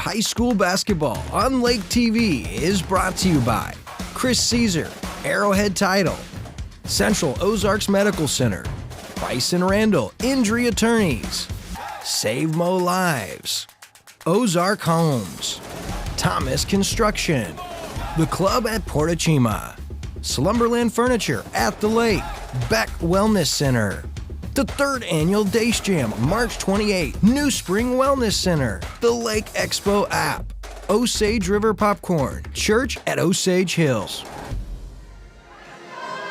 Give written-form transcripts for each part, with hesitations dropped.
high school basketball on Lake TV is brought to you by Chris Caesar, Arrowhead Title, Central Ozarks Medical Center, Price & Randall Injury Attorneys, Save Mo Lives, Ozark Homes, Thomas Construction, The Club at Portachima, Slumberland Furniture at the Lake, Beck Wellness Center, the third annual Dace Jam, March 28th, New Spring Wellness Center, the Lake Expo app, Osage River Popcorn, Church at Osage Hills.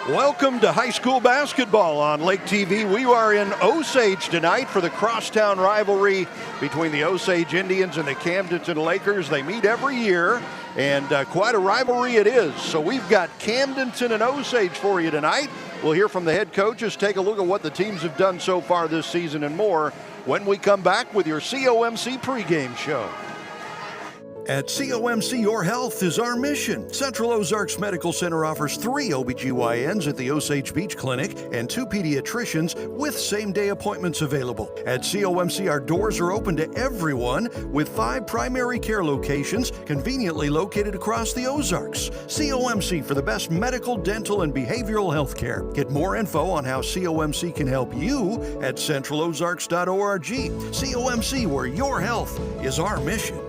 Welcome to high school basketball on Lake TV. We are in Osage tonight for the crosstown rivalry between the Osage Indians and the Camdenton Lakers. They meet every year, and quite a rivalry it is. So we've got Camdenton and Osage for you tonight. We'll hear from the head coaches, take a look at what the teams have done so far this season and more when we come back with your COMC pregame show. At COMC, your health is our mission. Central Ozarks Medical Center offers 3 OBGYNs at the Osage Beach Clinic and 2 pediatricians with same-day appointments available. At COMC, our doors are open to everyone with 5 primary care locations conveniently located across the Ozarks. COMC for the best medical, dental, and behavioral health care. Get more info on how COMC can help you at centralozarks.org. COMC, where your health is our mission.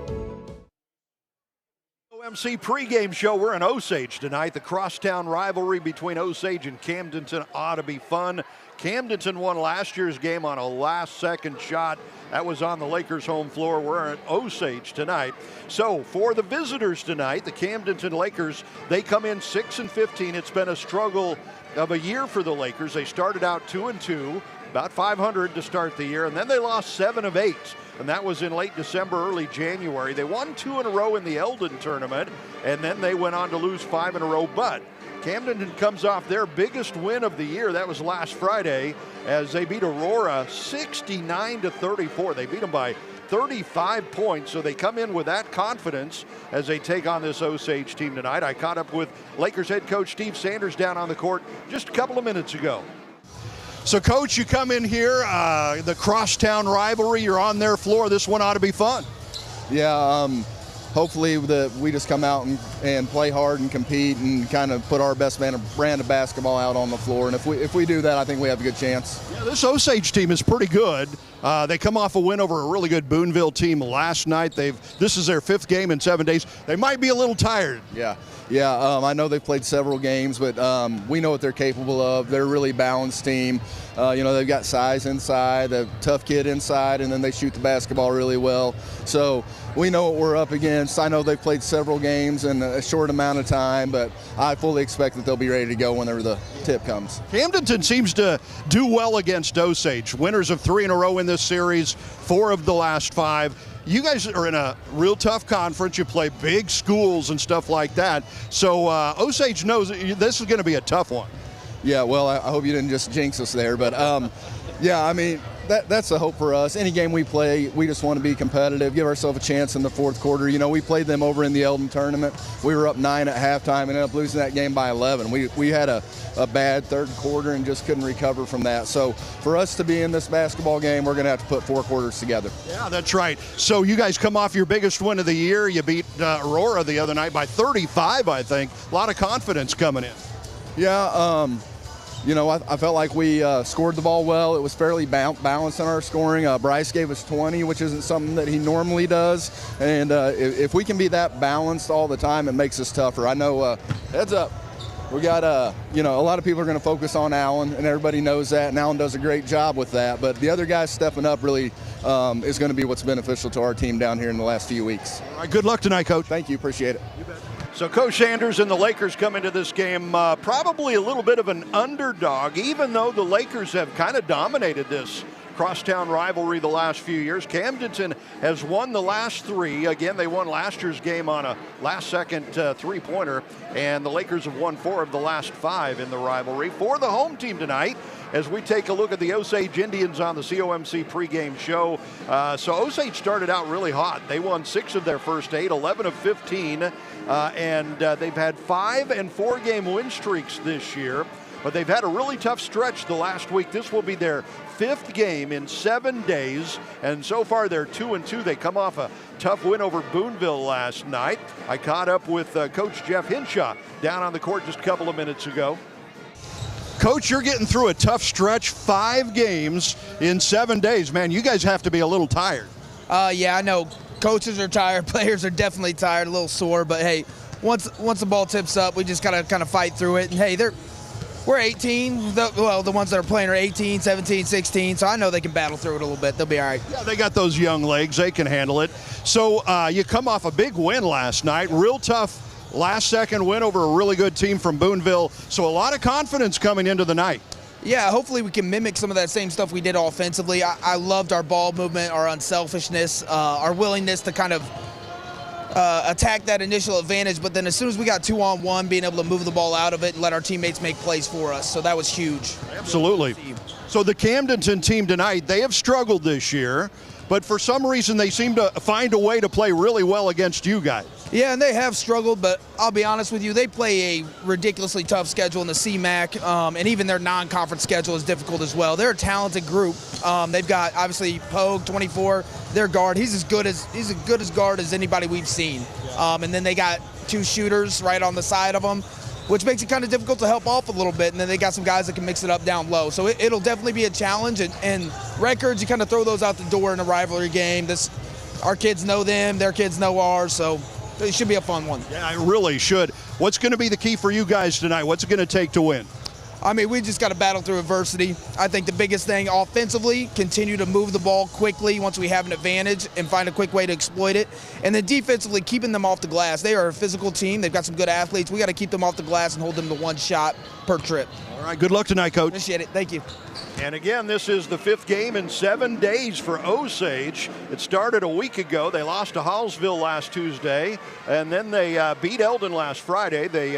COMC pregame show. We're in Osage tonight. The crosstown rivalry between Osage and Camdenton ought to be fun. Camdenton won last year's game on a last-second shot. That was on the Lakers' home floor. We're at Osage tonight. So for the visitors tonight, the Camdenton Lakers, they come in 6-15. It's been a struggle of a year for the Lakers. They started out 2-2, about 500 to start the year, and then they lost 7 of 8. And that was in late December, early January. They won 2 in a row in the Eldon tournament, and then they went on to lose 5 in a row. But Camdenton comes off their biggest win of the year. That was last Friday as they beat Aurora 69-34. They beat them by 35 points, so they come in with that confidence as they take on this Osage team tonight. I caught up with Lakers head coach Steve Sanders down on the court just a couple of minutes ago. So, Coach, you come in here, the crosstown rivalry, you're on their floor. This one ought to be fun. Yeah, hopefully we just come out and play hard and compete and kind of put our best brand of basketball out on the floor. And if we do that, I think we have a good chance. Yeah, this Osage team is pretty good. They come off a win over a really good Boonville team last night. This is their 5th game in 7 days. They might be a little tired. Yeah, I know they've played several games, but we know what they're capable of. They're a really balanced team. They've got size inside, a tough kid inside, and then they shoot the basketball really well. So we know what we're up against. I know they've played several games in a short amount of time, but I fully expect that they'll be ready to go whenever the tip comes. Camdenton seems to do well against Osage. Winners of 3 in a row in this series, 4 of the last 5. You guys are in a real tough conference. You play big schools and stuff like that. So Osage knows this is going to be a tough one. Yeah, well, I hope you didn't just jinx us there. But, yeah, I mean, that's the hope for us. Any game we play, we just want to be competitive, give ourselves a chance in the 4th quarter. You know, we played them over in the Eldon tournament. We were up 9 at halftime and ended up losing that game by 11. We had a bad 3rd quarter and just couldn't recover from that. So for us to be in this basketball game, we're going to have to put 4 quarters together. Yeah, that's right. So you guys come off your biggest win of the year. You beat Aurora the other night by 35, I think. A lot of confidence coming in. Yeah, I felt like we scored the ball well. It was fairly balanced in our scoring. Bryce gave us 20, which isn't something that he normally does. And if we can be that balanced all the time, it makes us tougher. I know, heads up, we got, a lot of people are going to focus on Allen, and everybody knows that, and Allen does a great job with that. But the other guys stepping up really is going to be what's beneficial to our team down here in the last few weeks. All right, good luck tonight, Coach. Thank you. Appreciate it. You bet. So Coach Sanders and the Lakers come into this game probably a little bit of an underdog, even though the Lakers have kind of dominated this crosstown rivalry the last few years. Camdenton has won the last 3. Again, they won last year's game on a last-second 3-pointer, and the Lakers have won 4 of the last 5 in the rivalry. For the home team tonight, as we take a look at the Osage Indians on the COMC pregame show. So Osage started out really hot. They won 6 of their first 8, 11 of 15, and they've had 5 and 4 game win streaks this year. but they've had a really tough stretch the last week. This will be their 5th game in 7 days, and so far they're 2-2. They come off a tough win over Boonville last night. I caught up with Coach Jeff Hinshaw down on the court just a couple of minutes ago. Coach, you're getting through a tough stretch, 5 games in 7 days. Man, you guys have to be a little tired. Yeah, I know. Coaches are tired. Players are definitely tired, a little sore. But, hey, once the ball tips up, we just got to kind of fight through it. And, hey, we're 18. The ones that are playing are 18, 17, 16. So I know they can battle through it a little bit. They'll be all right. Yeah, they got those young legs. They can handle it. So you come off a big win last night. Real tough last-second win over a really good team from Boonville. So a lot of confidence coming into the night. Yeah, hopefully we can mimic some of that same stuff we did offensively. I loved our ball movement, our unselfishness, our willingness to kind of attack that initial advantage. But then as soon as we got 2-on-1, being able to move the ball out of it and let our teammates make plays for us. So that was huge. Absolutely. So the Camdenton team tonight, they have struggled this year, but for some reason they seem to find a way to play really well against you guys. Yeah, and they have struggled, but I'll be honest with you, they play a ridiculously tough schedule in the CMAC, and even their non-conference schedule is difficult as well. They're a talented group. They've got, obviously, Pogue, 24, their guard. He's as good as guard as anybody we've seen. And then they got 2 shooters right on the side of them, which makes it kind of difficult to help off a little bit. And then they got some guys that can mix it up down low. So it'll definitely be a challenge. And records, you kind of throw those out the door in a rivalry game. Our kids know them, their kids know ours, so it should be a fun one. Yeah, it really should. What's going to be the key for you guys tonight? What's it going to take to win? I mean, we just got to battle through adversity. I think the biggest thing offensively, continue to move the ball quickly once we have an advantage and find a quick way to exploit it. And then defensively, keeping them off the glass. They are a physical team. They've got some good athletes. We got to keep them off the glass and hold them to 1 shot per trip. All right, good luck tonight, Coach. Appreciate it. Thank you. And again, this is the 5th game in 7 days for Osage. It started a week ago. They lost to Hallsville last Tuesday, and then they beat Eldon last Friday. They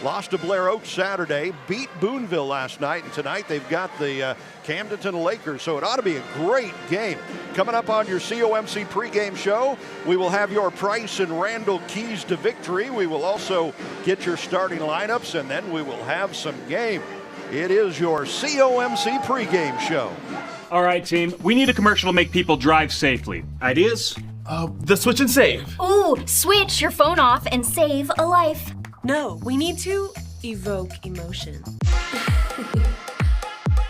lost to Blair Oaks Saturday, beat Boonville last night, and tonight they've got the Camdenton Lakers, so it ought to be a great game. Coming up on your COMC pregame show, we will have your Price and Randall keys to victory. We will also get your starting lineups, and then we will have some game. It is your COMC pregame show. All right, team. We need a commercial to make people drive safely. Ideas? The switch and save. Ooh, switch your phone off and save a life. No, we need to evoke emotion.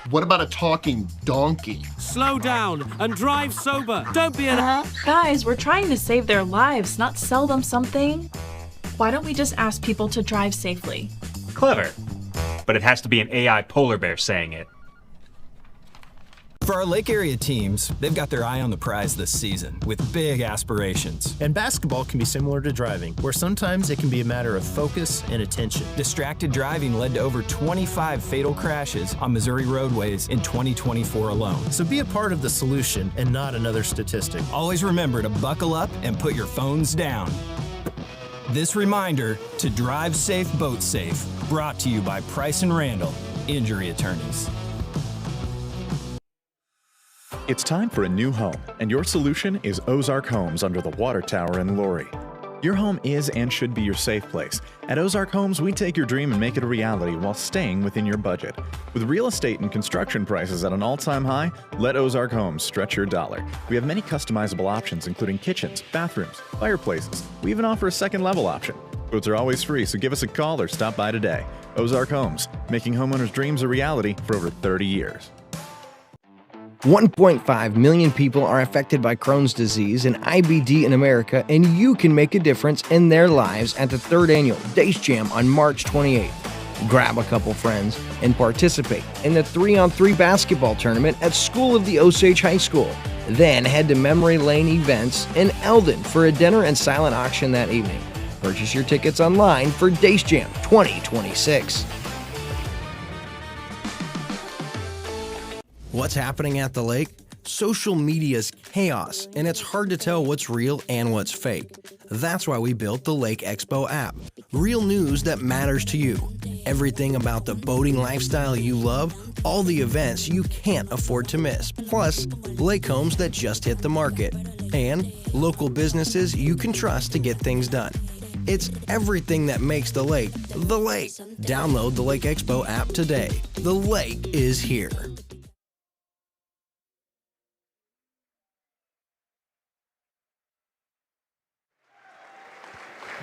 What about a talking donkey? Slow down and drive sober. Don't be an... Guys, we're trying to save their lives, not sell them something. Why don't we just ask people to drive safely? Clever. But it has to be an AI polar bear saying it. For our Lake area teams, they've got their eye on the prize this season with big aspirations. And basketball can be similar to driving, where sometimes it can be a matter of focus and attention. Distracted driving led to over 25 fatal crashes on Missouri roadways in 2024 alone. So be a part of the solution and not another statistic. Always remember to buckle up and put your phones down. This reminder to drive safe, boat safe, brought to you by Price and Randall, injury attorneys. It's time for a new home, and your solution is Ozark Homes under the water tower in Laurie. Your home is and should be your safe place. At Ozark Homes, we take your dream and make it a reality while staying within your budget. With real estate and construction prices at an all-time high, let Ozark Homes stretch your dollar. We have many customizable options, including kitchens, bathrooms, fireplaces. We even offer a second-level option. Quotes are always free, so give us a call or stop by today. Ozark Homes, making homeowners' dreams a reality for over 30 years. 1.5 million people are affected by Crohn's disease and IBD in America, and you can make a difference in their lives at the 3rd annual Dace Jam on March 28th. Grab a couple friends and participate in the 3-on-3 basketball tournament at School of the Osage High School. Then head to Memory Lane Events in Eldon for a dinner and silent auction that evening. Purchase your tickets online for Dace Jam 2026. What's happening at the lake? Social media's chaos, and it's hard to tell what's real and what's fake. That's why we built the Lake Expo app. Real news that matters to you. Everything about the boating lifestyle you love, all the events you can't afford to miss, plus lake homes that just hit the market, and local businesses you can trust to get things done. It's everything that makes the lake the lake. Download the Lake Expo app today. The lake is here.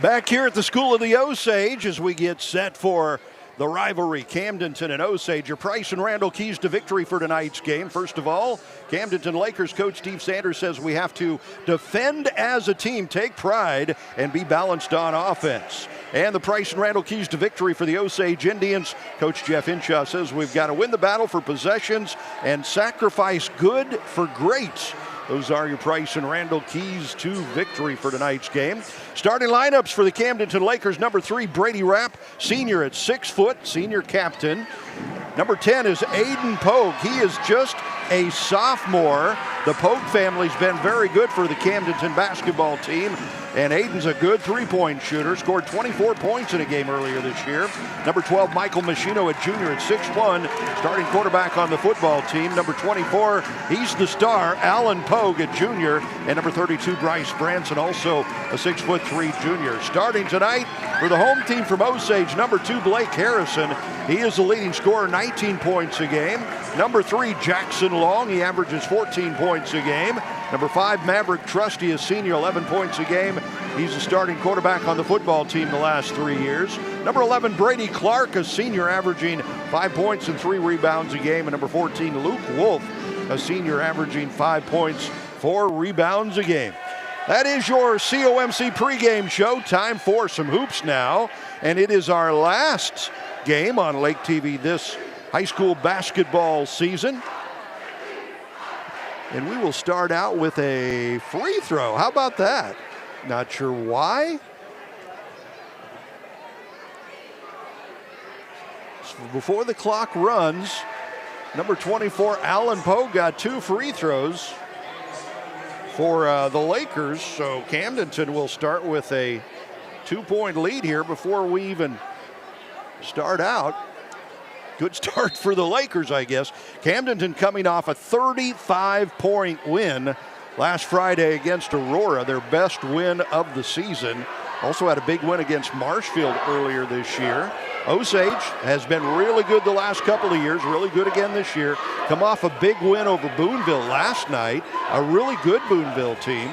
Back here at the School of the Osage as we get set for the rivalry, Camdenton and Osage. Your Price and Randall keys to victory for tonight's game. First of all, Camdenton Lakers coach Steve Sanders says we have to defend as a team, take pride, and be balanced on offense. And the Price and Randall keys to victory for the Osage Indians. Coach Jeff Hinshaw says we've got to win the battle for possessions and sacrifice good for great. Those are your Price and Randall keys to victory for tonight's game. Starting lineups for the Camdenton Lakers. Number 3, Brady Rapp, senior at 6 foot, senior captain. Number 10 is Aiden Pogue. He is just a sophomore. The Pogue family's been very good for the Camdenton basketball team. And Aiden's a good three-point shooter. Scored 24 points in a game earlier this year. Number 12, Michael Machino, a junior at 6'1", starting quarterback on the football team. Number 24, he's the star, Alan Pogue, a junior. And number 32, Bryce Branson, also a 6'3" junior. Starting tonight for the home team from Osage, number 2, Blake Harrison. He is the leading scorer, 19 points a game. Number 3, Jackson Long. He averages 14 points a game. Number 5, Maverick Trusty, a senior, 11 points a game. He's the starting quarterback on the football team the last 3 years. Number 11, Brady Clark, a senior, averaging 5 points and 3 rebounds a game. And number 14, Luke Wolf, a senior, averaging 5 points, 4 rebounds a game. That is your COMC pregame show. Time for some hoops now. And it is our last game on Lake TV this high school basketball season. And we will start out with a free throw. How about that? Not sure why. So before the clock runs, number 24, Alan Pogue, got 2 free throws for the Lakers. So Camdenton will start with a 2-point lead here before we even start out. Good start for the Lakers, I guess. Camdenton coming off a 35-point win last Friday against Aurora, their best win of the season. Also had a big win against Marshfield earlier this year. Osage has been really good the last couple of years, really good again this year. Come off a big win over Boonville last night, a really good Boonville team.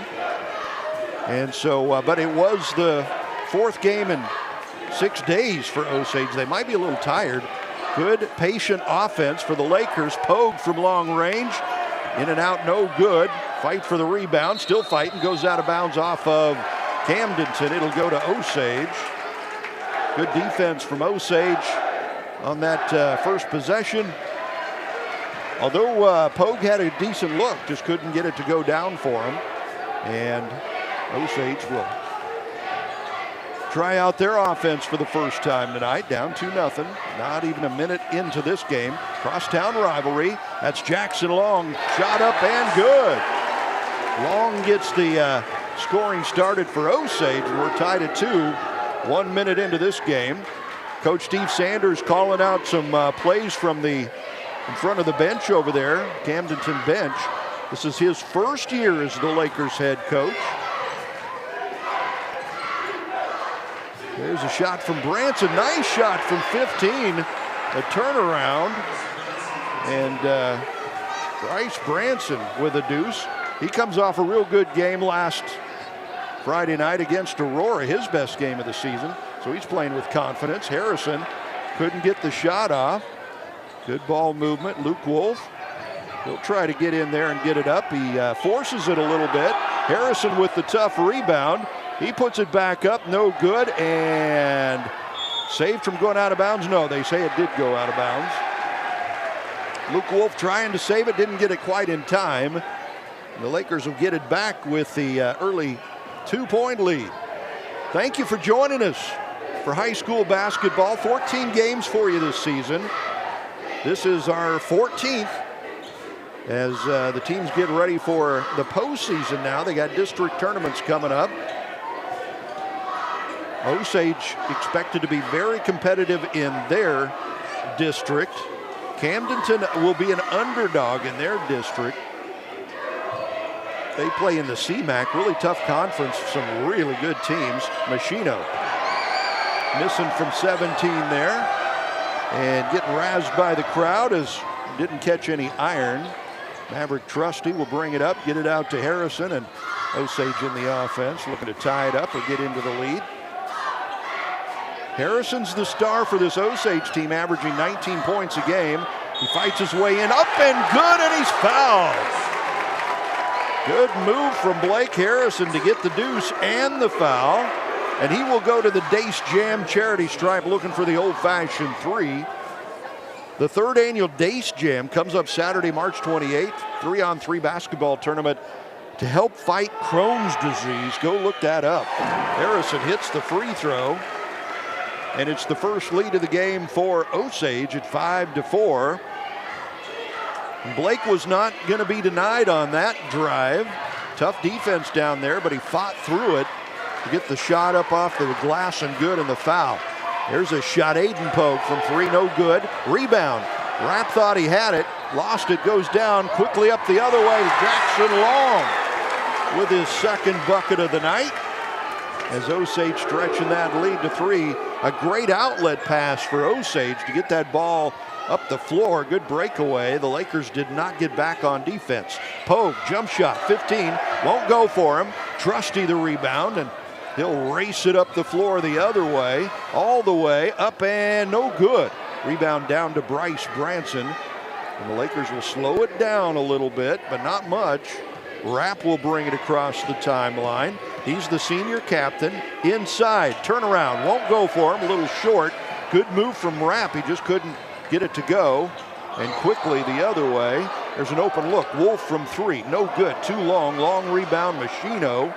And so, but it was the 4th game in 6 days for Osage. They might be a little tired. Good, patient offense for the Lakers. Pogue from long range. In and out, no good. Fight for the rebound. Still fighting. Goes out of bounds off of Camdenton. It'll go to Osage. Good defense from Osage on that first possession. Although Pogue had a decent look, just couldn't get it to go down for him. And Osage will try out their offense for the first time tonight, down 2-0. Not even a minute into this game. Crosstown rivalry. That's Jackson Long. Shot up and good. Long gets the scoring started for Osage. We're tied at 2, 1 minute into this game. Coach Steve Sanders calling out some plays from the in front of the bench over there, Camdenton bench. This is his first year as the Lakers head coach. There's a shot from Branson. Nice shot from 15. A turnaround. And Bryce Branson with a deuce. He comes off a real good game last Friday night against Aurora, his best game of the season. So he's playing with confidence. Harrison couldn't get the shot off. Good ball movement. Luke Wolf, he'll try to get in there and get it up. He forces it a little bit. Harrison with the tough rebound. He puts it back up, no good, and saved from going out of bounds. No, they say it did go out of bounds. Luke Wolf trying to save it, didn't get it quite in time. The Lakers will get it back with the early 2-point lead. Thank you for joining us for high school basketball. 14 games for you this season. This is our 14th as the teams get ready for the postseason now. They got district tournaments coming up. Osage expected to be very competitive in their district. Camdenton will be an underdog in their district. They play in the CMAC, really tough conference, some really good teams. Machino missing from 17 there and getting razzed by the crowd as didn't catch any iron. Maverick Trusty will bring it up, get it out to Harrison, and Osage in the offense looking to tie it up or get into the lead. Harrison's the star for this Osage team, averaging 19 points a game. He fights his way in, up and good, and he's fouled. Good move from Blake Harrison to get the deuce and the foul. And he will go to the Dace Jam charity stripe looking for the old-fashioned 3. The 3rd annual Dace Jam comes up Saturday, March 28th. 3-on-3 basketball tournament to help fight Crohn's disease. Go look that up. Harrison hits the free throw. And it's the first lead of the game for Osage at 5-4. Blake was not going to be denied on that drive. Tough defense down there, but he fought through it to get the shot up off the glass and good, and the foul. There's a shot. Aiden Pogue from 3, no good. Rebound. Rapp thought he had it, lost it, goes down quickly up the other way. Jackson Long with his 2nd bucket of the night. As Osage stretching that lead to 3. A great outlet pass for Osage to get that ball up the floor. Good breakaway. The Lakers did not get back on defense. Pogue, jump shot, 15. Won't go for him. Trusty the rebound, and he'll race it up the floor the other way. All the way up and no good. Rebound down to Bryce Branson. And the Lakers will slow it down a little bit, but not much. Rapp will bring it across the timeline. He's the senior captain. Inside, turnaround, won't go for him, a little short. Good move from Rapp, he just couldn't get it to go. And quickly the other way, there's an open look. Wolf from 3, no good, too long. Long rebound, Machino.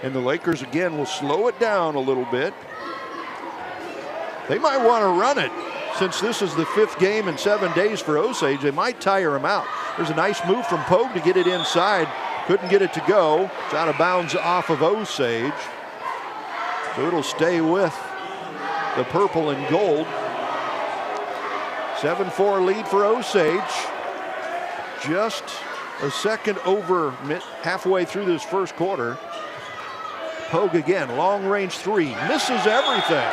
And the Lakers again will slow it down a little bit. They might want to run it. Since this is the 5th game in 7 days for Osage, they might tire him out. There's a nice move from Pogue to get it inside. Couldn't get it to go. It's out of bounds off of Osage. So it'll stay with the purple and gold. 7-4 lead for Osage. Just a second over halfway through this first quarter. Pogue again, long range 3, misses everything.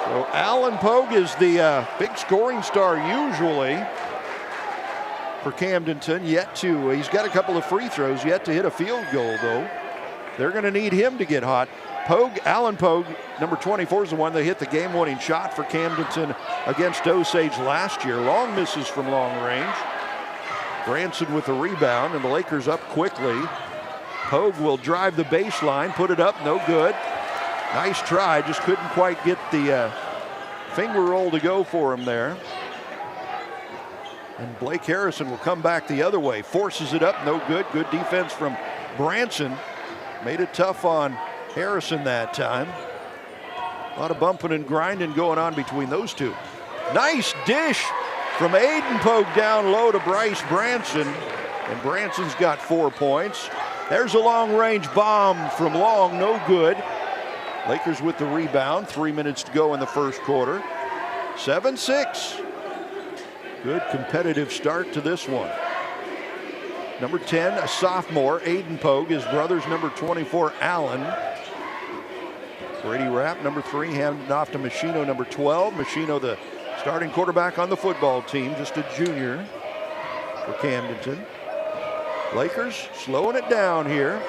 So Alan Pogue is the big scoring star usually for Camdenton. He's got a couple of free throws, yet to hit a field goal though. They're going to need him to get hot. Pogue, Alan Pogue, number 24, is the one that hit the game-winning shot for Camdenton against Osage last year. Long misses from long range. Branson with the rebound, and the Lakers up quickly. Pogue will drive the baseline, put it up, no good. Nice try, just couldn't quite get the finger roll to go for him there. And Blake Harrison will come back the other way, forces it up, no good. Good defense from Branson. Made it tough on Harrison that time. A lot of bumping and grinding going on between those two. Nice dish from Aiden Pogue down low to Bryce Branson. And Branson's got 4 points. There's a long-range bomb from Long, no good. Lakers with the rebound, 3 minutes to go in the first quarter. 7-6. Good competitive start to this one. Number 10, a sophomore, Aiden Pogue. His brother's number 24, Allen. Brady Rapp, number 3, handed off to Machino, number 12. Machino, the starting quarterback on the football team, just a junior for Camdenton. Lakers slowing it down here.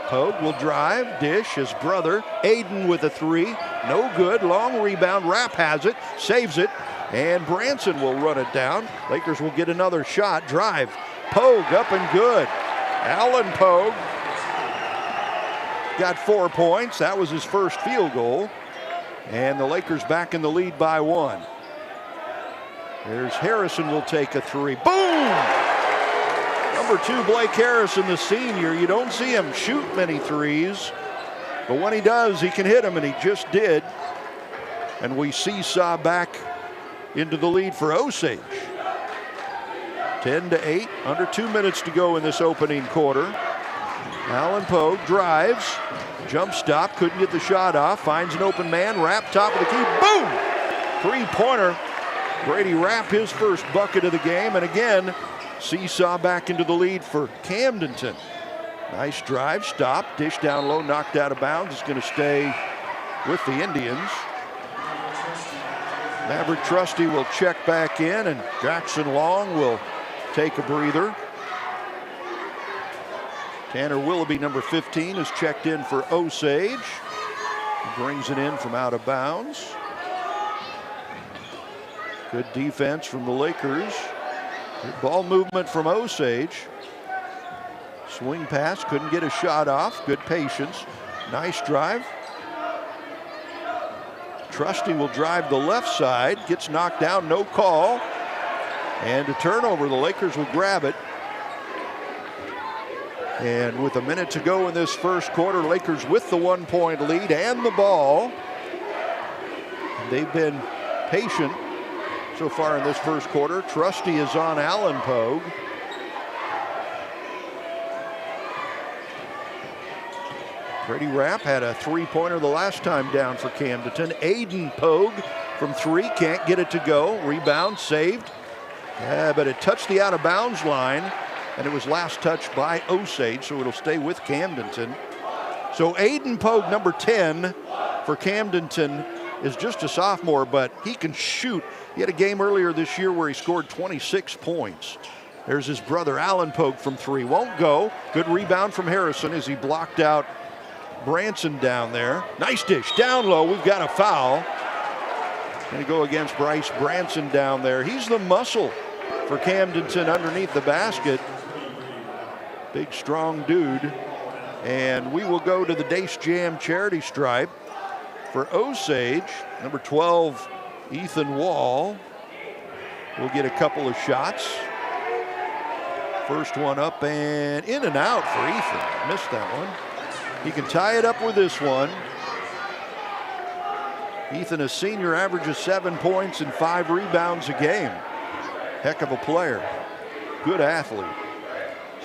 Pogue will drive, dish, his brother, Aiden with a 3, no good, long rebound, Rapp has it, saves it, and Branson will run it down. Lakers will get another shot, drive, Pogue up and good. Alan Pogue got 4 points, that was his first field goal, and the Lakers back in the lead by 1. There's Harrison will take a 3, boom! Number 2, Blake Harrison, the senior. You don't see him shoot many threes, but when he does, he can hit them, and he just did. And we seesaw back into the lead for Osage. 10-8, under 2 minutes to go in this opening quarter. Alan Pogue drives, jump stop, couldn't get the shot off, finds an open man, Rapp top of the key, boom! 3-pointer. Brady Rapp, his first bucket of the game, and again, seesaw back into the lead for Camdenton. Nice drive, stop, dish down low, knocked out of bounds. It's going to stay with the Indians. Maverick Trusty will check back in, and Jackson Long will take a breather. Tanner Willoughby, number 15, is checked in for Osage. He brings it in from out of bounds. Good defense from the Lakers. Good ball movement from Osage. Swing pass, couldn't get a shot off. Good patience. Nice drive. Trusty will drive the left side, gets knocked down, no call. And a turnover, the Lakers will grab it. And with a minute to go in this first quarter, Lakers with the 1-point lead and the ball. They've been patient so far in this first quarter. Trusty is on Allen Pogue. Brady Rapp had a 3-pointer the last time down for Camdenton. Aiden Pogue from 3, can't get it to go. Rebound saved. But it touched the out-of-bounds line, and it was last touched by Osage, so it'll stay with Camdenton. So Aiden Pogue, number 10 for Camdenton, is just a sophomore, but he can shoot. He had a game earlier this year where he scored 26 points. There's his brother, Allen Pogue, from 3. Won't go. Good rebound from Harrison as he blocked out Branson down there. Nice dish down low. We've got a foul. Going to go against Bryce Branson down there. He's the muscle for Camdenton underneath the basket. Big, strong dude. And we will go to the Dace Jam charity stripe for Osage. Number 12, Ethan Wall, will get a couple of shots. First one up and in and out for Ethan. Missed that one. He can tie it up with this one. Ethan, a senior, averages 7 points and 5 rebounds a game. Heck of a player. Good athlete.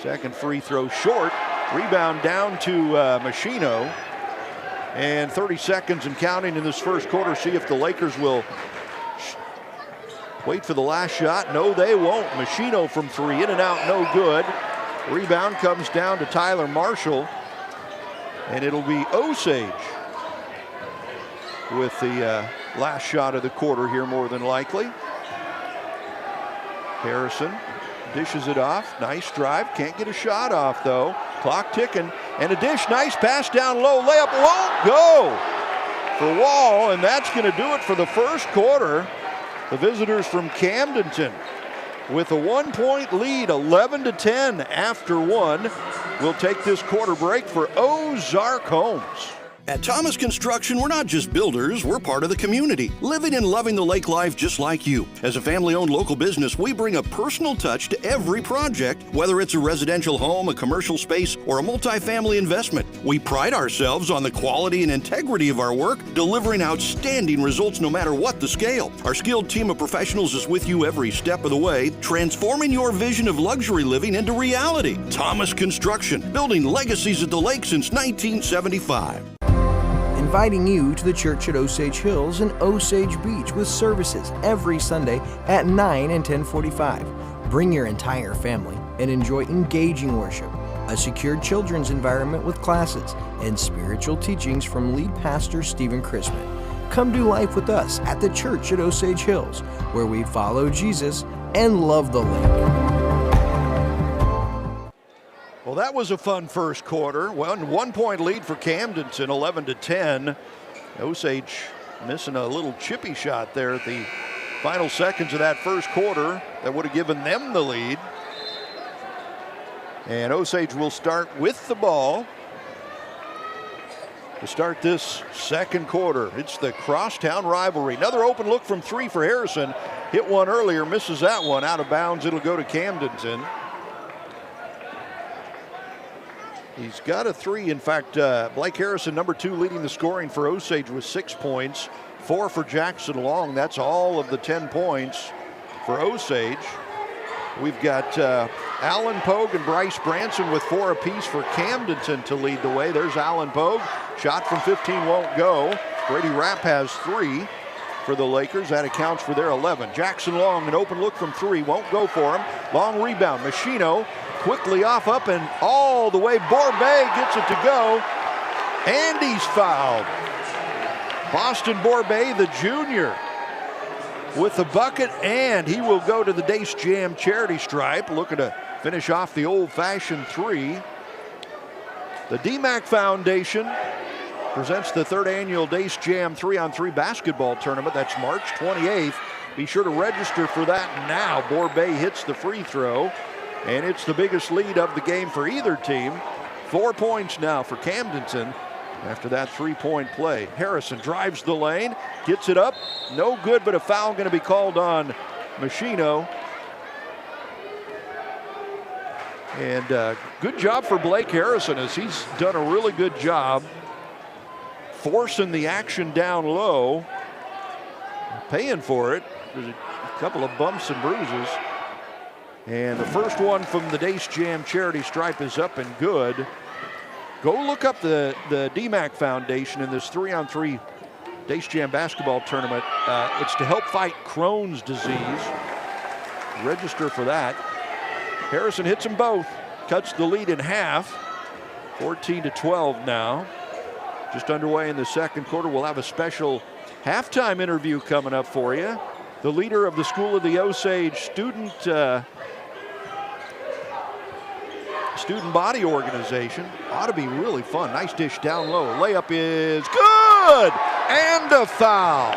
Second free throw short. Rebound down to Machino. And 30 seconds and counting in this first quarter. See if the Lakers will wait for the last shot. No, they won't. Machino from 3, in and out, no good. Rebound comes down to Tyler Marshall. And it'll be Osage with the last shot of the quarter here, more than likely. Harrison dishes it off. Nice drive. Can't get a shot off, though. Clock ticking. And a dish. Nice pass down low. Layup won't go for Wall. And that's going to do it for the first quarter. The visitors from Camdenton with a 1-point lead, 11-10 after 1. We'll take this quarter break for Ozark Homes. At Thomas Construction, we're not just builders, we're part of the community, living and loving the lake life just like you. As a family-owned local business, we bring a personal touch to every project, whether it's a residential home, a commercial space, or a multifamily investment. We pride ourselves on the quality and integrity of our work, delivering outstanding results no matter what the scale. Our skilled team of professionals is with you every step of the way, transforming your vision of luxury living into reality. Thomas Construction, building legacies at the lake since 1975. Inviting you to the church at Osage Hills and Osage Beach with services every Sunday at 9 and 10:45. Bring your entire family and enjoy engaging worship, a secured children's environment with classes, and spiritual teachings from lead pastor Stephen Chrisman. Come do life with us at the church at Osage Hills, where we follow Jesus and love the lake. Well, that was a fun first quarter. 1-point lead for Camdenton, 11-10. Osage missing a little chippy shot there at the final seconds of that first quarter that would have given them the lead. And Osage will start with the ball to start this second quarter. It's the crosstown rivalry. Another open look from 3 for Harrison. Hit one earlier, misses that one. Out of bounds, it'll go to Camdenton. He's got a 3. In fact, Blake Harrison, number 2, leading the scoring for Osage with 6 points. 4 for Jackson Long. That's all of the 10 points for Osage. We've got Allen Pogue and Bryce Branson with 4 apiece for Camdenton to lead the way. There's Allen Pogue. Shot from 15 won't go. Brady Rapp has 3. for the Lakers. That accounts for their 11. Jackson Long, an open look from 3, won't go for him. Long rebound. Machino quickly off up and all the way. Borbet gets it to go. And he's fouled. Boston Borbet, the junior, with the bucket, and he will go to the Dace Jam charity stripe, looking to finish off the old-fashioned 3. The DMAC Foundation presents the 3rd annual Dace Jam 3-on-3 basketball tournament. That's March 28th. Be sure to register for that now. Borbet hits the free throw, and it's the biggest lead of the game for either team. 4 points now for Camdenton after that 3-point play. Harrison drives the lane, gets it up, no good, but a foul going to be called on Machino. And good job for Blake Harrison, as he's done a really good job forcing the action down low, paying for it. There's a couple of bumps and bruises. And the first one from the Dace Jam charity stripe is up and good. Go look up the DMAC Foundation in this 3-on-3 Dace Jam basketball tournament. It's to help fight Crohn's disease. Register for that. Harrison hits them both, cuts the lead in half. 14-12 now. Just underway in the second quarter. We'll have a special halftime interview coming up for you. The leader of the School of the Osage student body organization. Ought to be really fun. Nice dish down low. Layup is good! And a foul.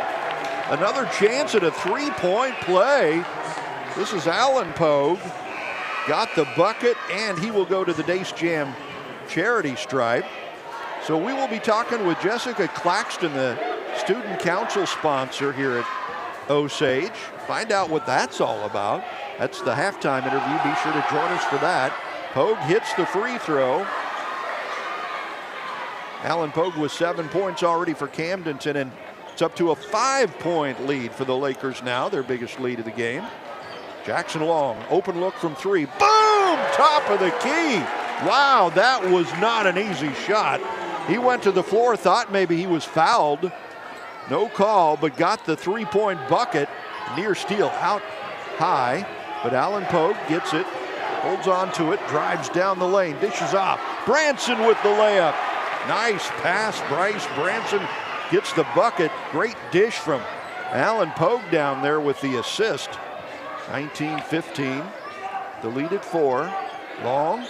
Another chance at a 3-point play. This is Alan Pogue. Got the bucket, and he will go to the Dace Jam charity stripe. So we will be talking with Jessica Claxton, the student council sponsor here at Osage. Find out what that's all about. That's the halftime interview. Be sure to join us for that. Pogue hits the free throw. Alan Pogue with 7 points already for Camdenton, and it's up to a 5-point lead for the Lakers now, their biggest lead of the game. Jackson Long, open look from 3. Boom! Top of the key. Wow, that was not an easy shot. He went to the floor, thought maybe he was fouled. No call, but got the 3-point bucket. Near steal out high, but Alan Pogue gets it, holds on to it, drives down the lane, dishes off. Branson with the layup. Nice pass, Bryce. Branson gets the bucket. Great dish from Alan Pogue down there with the assist. 19-15, the lead at 4. Long,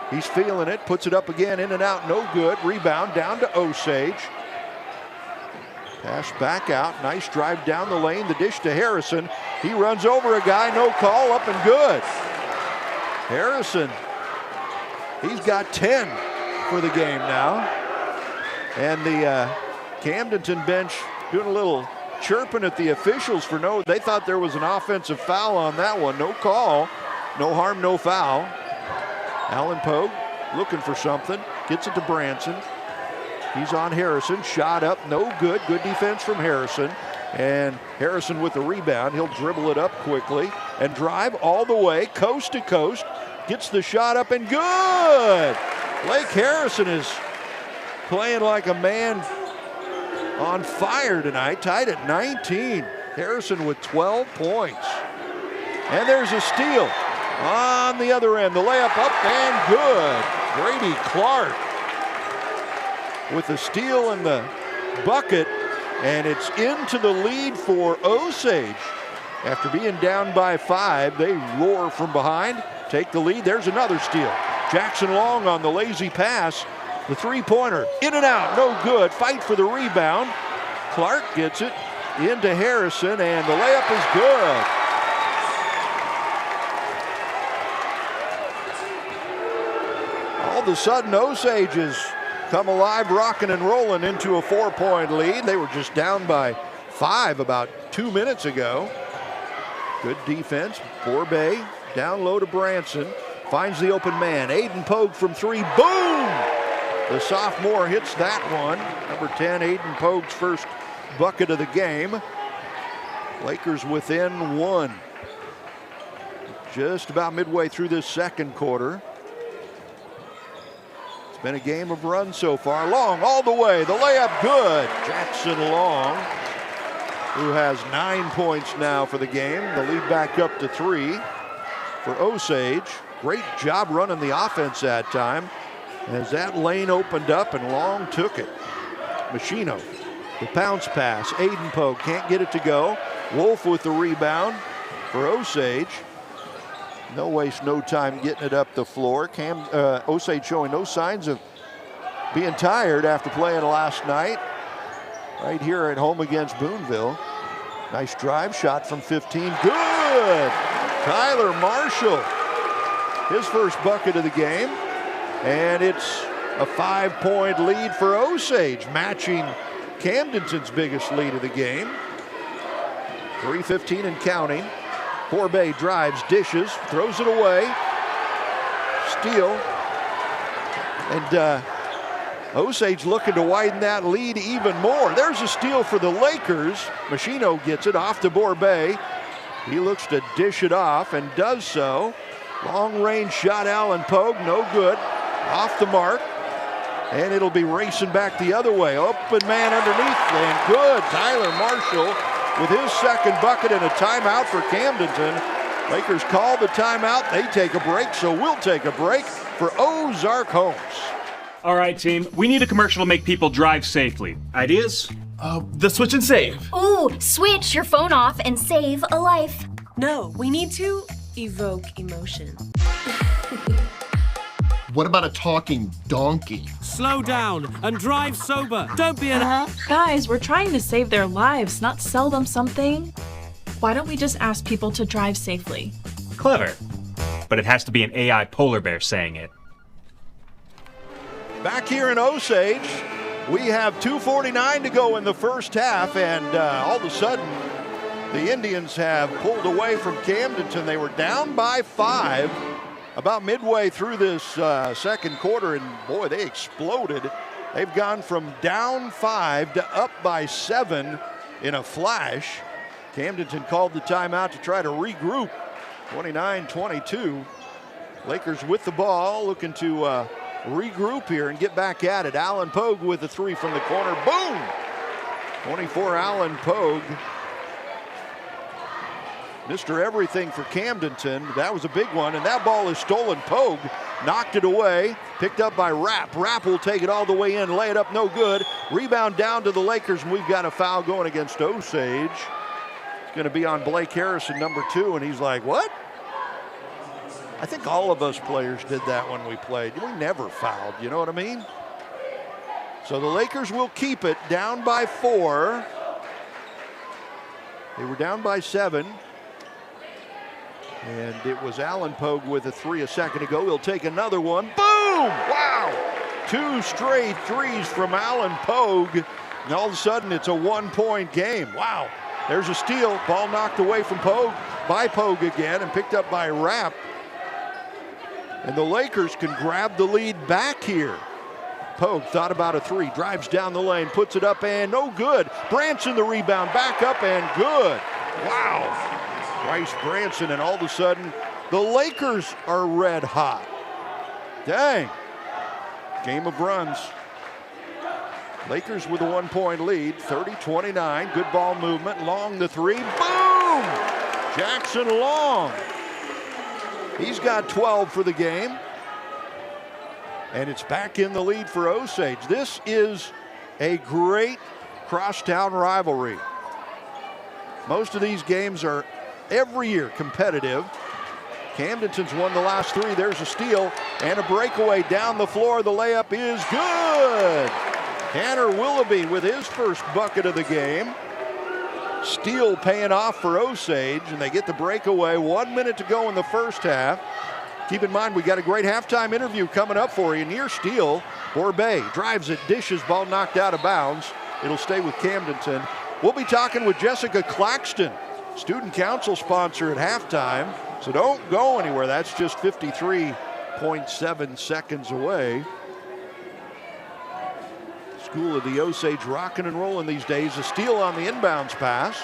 he's feeling it, puts it up again, in and out, no good. Rebound down to Osage. Pass back out, nice drive down the lane, the dish to Harrison. He runs over a guy, no call, up and good. Harrison, he's got 10 for the game now. And the Camdenton bench doing a little chirping at the officials for they thought there was an offensive foul on that one. No call, no harm, no foul. Alan Pogue looking for something, gets it to Branson. He's on Harrison, shot up, no good. Good defense from Harrison. And Harrison with the rebound. He'll dribble it up quickly and drive all the way, coast to coast. Gets the shot up and good! Blake Harrison is playing like a man on fire tonight, tied at 19. Harrison with 12 points. And there's a steal on the other end. The layup up and good. Grady Clark with the steal and the bucket, and it's into the lead for Osage. After being down by 5, they roar from behind, take the lead. There's another steal. Jackson Long on the lazy pass. The 3-pointer, in and out, no good. Fight for the rebound. Clark gets it into Harrison, and the layup is good. All of a sudden, Osage has come alive, rocking and rolling into a 4-point lead. They were just down by 5 about 2 minutes ago. Good defense. Borbet down low to Branson. Finds the open man. Aiden Pogue from 3. Boom! The sophomore hits that one. Number 10, Aiden Pogue's first bucket of the game. Lakers within 1. Just about midway through this second quarter. It's been a game of runs so far. Long all the way. The layup good. Jackson Long who has 9 points now for the game. The lead back up to 3 for Osage. Great job running the offense that time as that lane opened up and Long took it. Machino, the bounce pass. Aiden Pogue can't get it to go. Wolf with the rebound for Osage. No waste, no time getting it up the floor. Osage showing no signs of being tired after playing last night. Right here at home against Boonville. Nice drive shot from 15. Good! Tyler Marshall, his first bucket of the game. And it's a 5-point lead for Osage, matching Camdenton's biggest lead of the game. 3:15 and counting. Forbay drives, dishes, throws it away. Steal. And Osage looking to widen that lead even more. There's a steal for the Lakers. Machino gets it off to Borbay. He looks to dish it off and does so. Long range shot, Allen Pogue, no good. Off the mark. And it'll be racing back the other way. Open man underneath and good. Tyler Marshall with his second bucket and a timeout for Camdenton. Lakers call the timeout. They take a break, so we'll take a break for Ozark Homes. All right, team. We need a commercial to make people drive safely. Ideas? The switch and save. Ooh, switch your phone off and save a life. No, we need to evoke emotion. What about a talking donkey? Slow down and drive sober. Don't be an... Guys, we're trying to save their lives, not sell them something. Why don't we just ask people to drive safely? Clever. But it has to be an AI polar bear saying it. Back here in Osage, we have 2:49 to go in the first half, and all of a sudden, the Indians have pulled away from Camdenton. They were down by 5 about midway through this second quarter, and boy, they exploded. They've gone from down 5 to up by 7 in a flash. Camdenton called the timeout to try to regroup. 29-22. Lakers with the ball, looking to regroup here and get back at it. Allen Pogue with the 3 from the corner. Boom! 24 Allen Pogue. Mr. Everything for Camdenton. That was a big one, and that ball is stolen. Pogue knocked it away, picked up by Rapp. Rapp will take it all the way in, lay it up, no good. Rebound down to the Lakers, and we've got a foul going against Osage. It's going to be on Blake Harrison, number 2, and he's like, what? I think all of us players did that when we played. We never fouled, you know what I mean? So the Lakers will keep it down by 4. They were down by 7. And it was Allen Pogue with a 3 a second ago. He'll take another one. Boom! Wow! 2 straight threes from Allen Pogue. And all of a sudden, it's a 1-point game. Wow. There's a steal. Ball knocked away from Pogue by Pogue again and picked up by Rapp. And the Lakers can grab the lead back here. Pogue thought about a 3, drives down the lane, puts it up and no good. Branson the rebound, back up and good. Wow. Bryce Branson, and all of a sudden, the Lakers are red hot. Dang. Game of runs. Lakers with a 1-point lead, 30-29. Good ball movement. Long the 3. Boom! Jackson Long. He's got 12 for the game. And it's back in the lead for Osage. This is a great crosstown rivalry. Most of these games are every year competitive. Camdenton's won the last 3. There's a steal and a breakaway down the floor. The layup is good. Tanner Willoughby with his first bucket of the game. Steal paying off for Osage, and they get the breakaway. 1 minute to go in the first half. Keep in mind, we got a great halftime interview coming up for you. Near steal, Borbay drives it, dishes, ball knocked out of bounds. It'll stay with Camdenton. We'll be talking with Jessica Claxton, student council sponsor at halftime. So don't go anywhere. That's just 53.7 seconds away. School of the Osage rocking and rolling these days. A steal on the inbounds pass.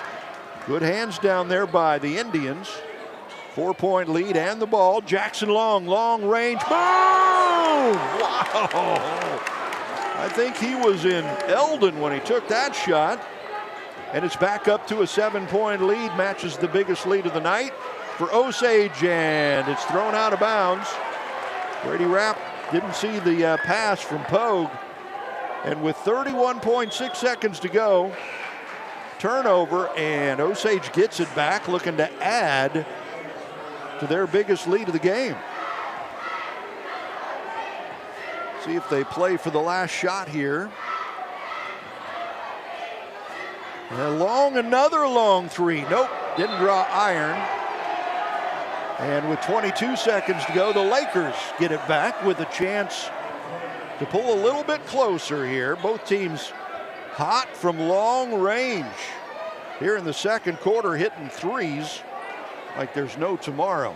Good hands down there by the Indians. 4-point lead and the ball. Jackson Long, long range. Boom! Wow! I think he was in Eldon when he took that shot. And it's back up to a 7-point lead, matches the biggest lead of the night for Osage, and it's thrown out of bounds. Brady Rapp didn't see the pass from Pogue. And with 31.6 seconds to go, turnover, and Osage gets it back, looking to add to their biggest lead of the game. See if they play for the last shot here. Another long three. Nope, didn't draw iron. And with 22 seconds to go, the Lakers get it back with a chance to pull a little bit closer here. Both teams hot from long range here in the second quarter, hitting threes like there's no tomorrow.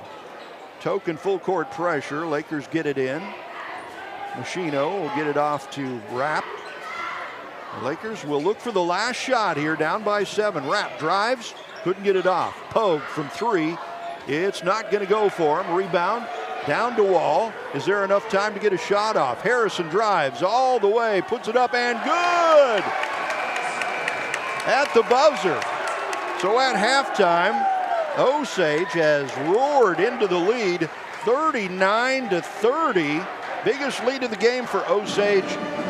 Token full court pressure. Lakers get it in. Machino will get it off to Rapp. The Lakers will look for the last shot here, down by 7. Rapp drives, couldn't get it off. Pogue from 3. It's not going to go for him. Rebound down to Wall. Is there enough time to get a shot off? Harrison drives all the way, puts it up, and good! At the buzzer. So at halftime, Osage has roared into the lead, 39-30. Biggest lead of the game for Osage,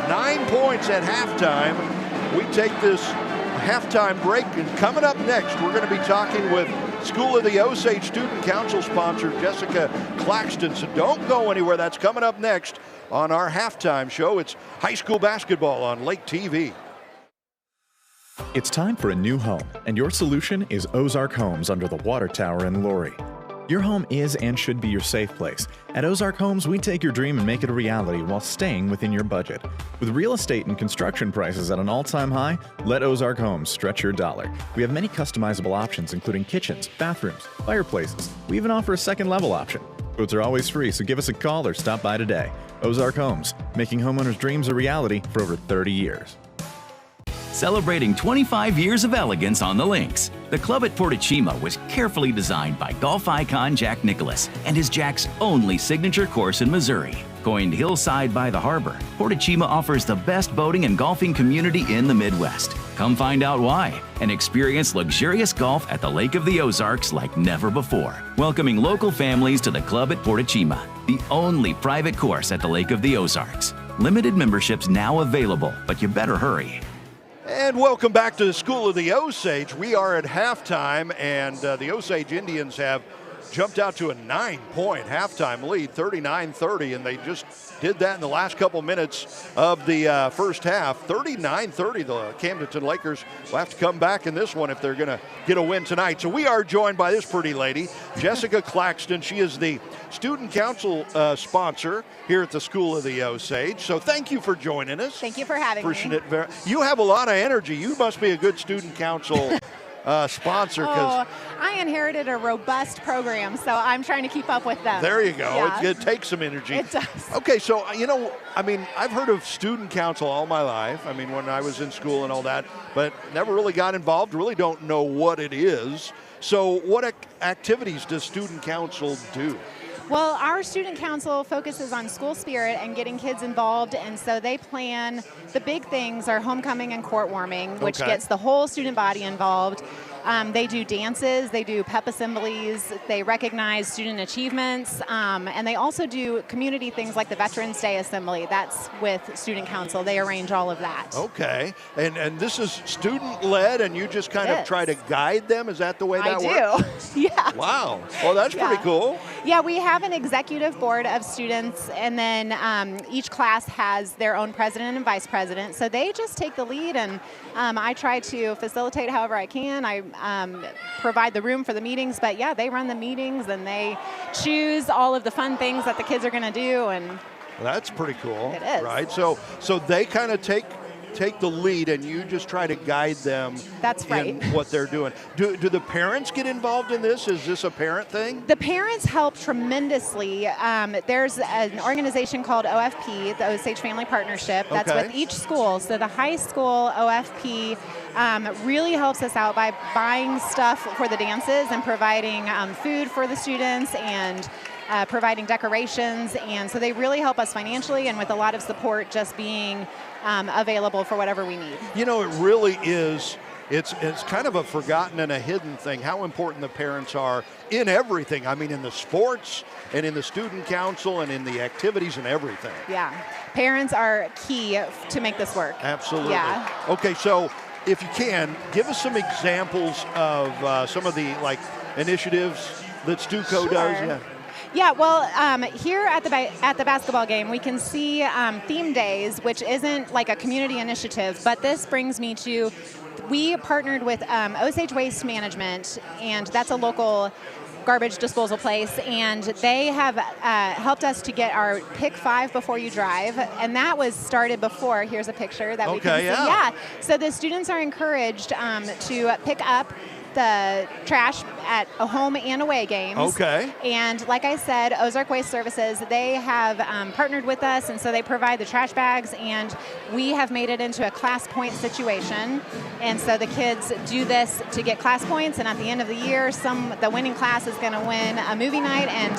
9 points at halftime. We take this halftime break, and coming up next, we're going to be talking with School of the Osage Student Council sponsor Jessica Claxton. So don't go anywhere. That's coming up next on our halftime show. It's high school basketball on Lake TV. It's time for a new home, and your solution is Ozark Homes under the water tower in Laurie. Your home is and should be your safe place. At Ozark Homes, we take your dream and make it a reality while staying within your budget. With real estate and construction prices at an all-time high, let Ozark Homes stretch your dollar. We have many customizable options, including kitchens, bathrooms, fireplaces. We even offer a second-level option. Quotes are always free, so give us a call or stop by today. Ozark Homes, making homeowners' dreams a reality for over 30 years. Celebrating 25 years of elegance on the links. The club at Portachima was carefully designed by golf icon Jack Nicklaus and is Jack's only signature course in Missouri. Coined hillside by the harbor, Portachima offers the best boating and golfing community in the Midwest. Come find out why and experience luxurious golf at the Lake of the Ozarks like never before. Welcoming local families to the club at Portachima, the only private course at the Lake of the Ozarks. Limited memberships now available, but you better hurry. And welcome back to the School of the Osage. We are at halftime, and the Osage Indians have jumped out to a 9-point halftime lead, 39-30, and they just did that in the last couple minutes of the first half. 39-30, the Camdenton Lakers will have to come back in this one if they're going to get a win tonight. So we are joined by this pretty lady, Jessica Claxton. She is the Student Council sponsor here at the School of the Osage. So thank you for joining us. Thank you for having me. You have a lot of energy. You must be a good Student Council sponsor. I inherited a robust program, so I'm trying to keep up with them. There you go. Yeah. It takes some energy. It does. Okay, so, I've heard of Student Council all my life. When I was in school and all that, but never really got involved, really don't know what it is. So what activities does Student Council do? Well, our Student Council focuses on school spirit and getting kids involved, and so they plan, the big things are homecoming and court warming, which gets the whole student body involved. They do dances, they do pep assemblies, they recognize student achievements, and they also do community things like the Veterans Day Assembly. That's with Student Council. They arrange all of that. Okay, and this is student-led, and you just kind of try to guide them? Is that the way that works? I do, yeah. Wow, well, that's pretty cool. Yeah, we have an executive board of students, and then each class has their own president and vice president, so they just take the lead, and I try to facilitate however I can. I provide the room for the meetings, but yeah, they run the meetings and they choose all of the fun things that the kids are going to do. And well, that's pretty cool. It is. Right? So they kind of take the lead and you just try to guide them. That's right. In what they're doing. Do the parents get involved in this? Is this a parent thing? The parents help tremendously. There's an organization called OFP, the Osage Family Partnership, that's with each school. So the high school OFP really helps us out by buying stuff for the dances and providing food for the students and providing decorations. And so they really help us financially and with a lot of support just being available for whatever we need. It really is it's kind of a forgotten and a hidden thing how important the parents are in everything. I mean, in the sports and in the student council and in the activities and everything. Yeah, parents are key to make this work. Absolutely. Yeah. Okay, so if you can, give us some examples of some of the initiatives that Stuco does. Yeah. Yeah, well, here at the basketball game, we can see theme days, which isn't like a community initiative, but this brings me to, we partnered with Osage Waste Management, and that's a local garbage disposal place, and they have helped us to get our Pick 5 Before You Drive, and that was started before. Here's a picture that we can see. Yeah. So the students are encouraged to pick up the trash at a home and away games. Okay. And like I said, Ozark Waste Services, they have partnered with us, and so they provide the trash bags, and we have made it into a class point situation. And so the kids do this to get class points, and at the end of the year, the winning class is going to win a movie night, and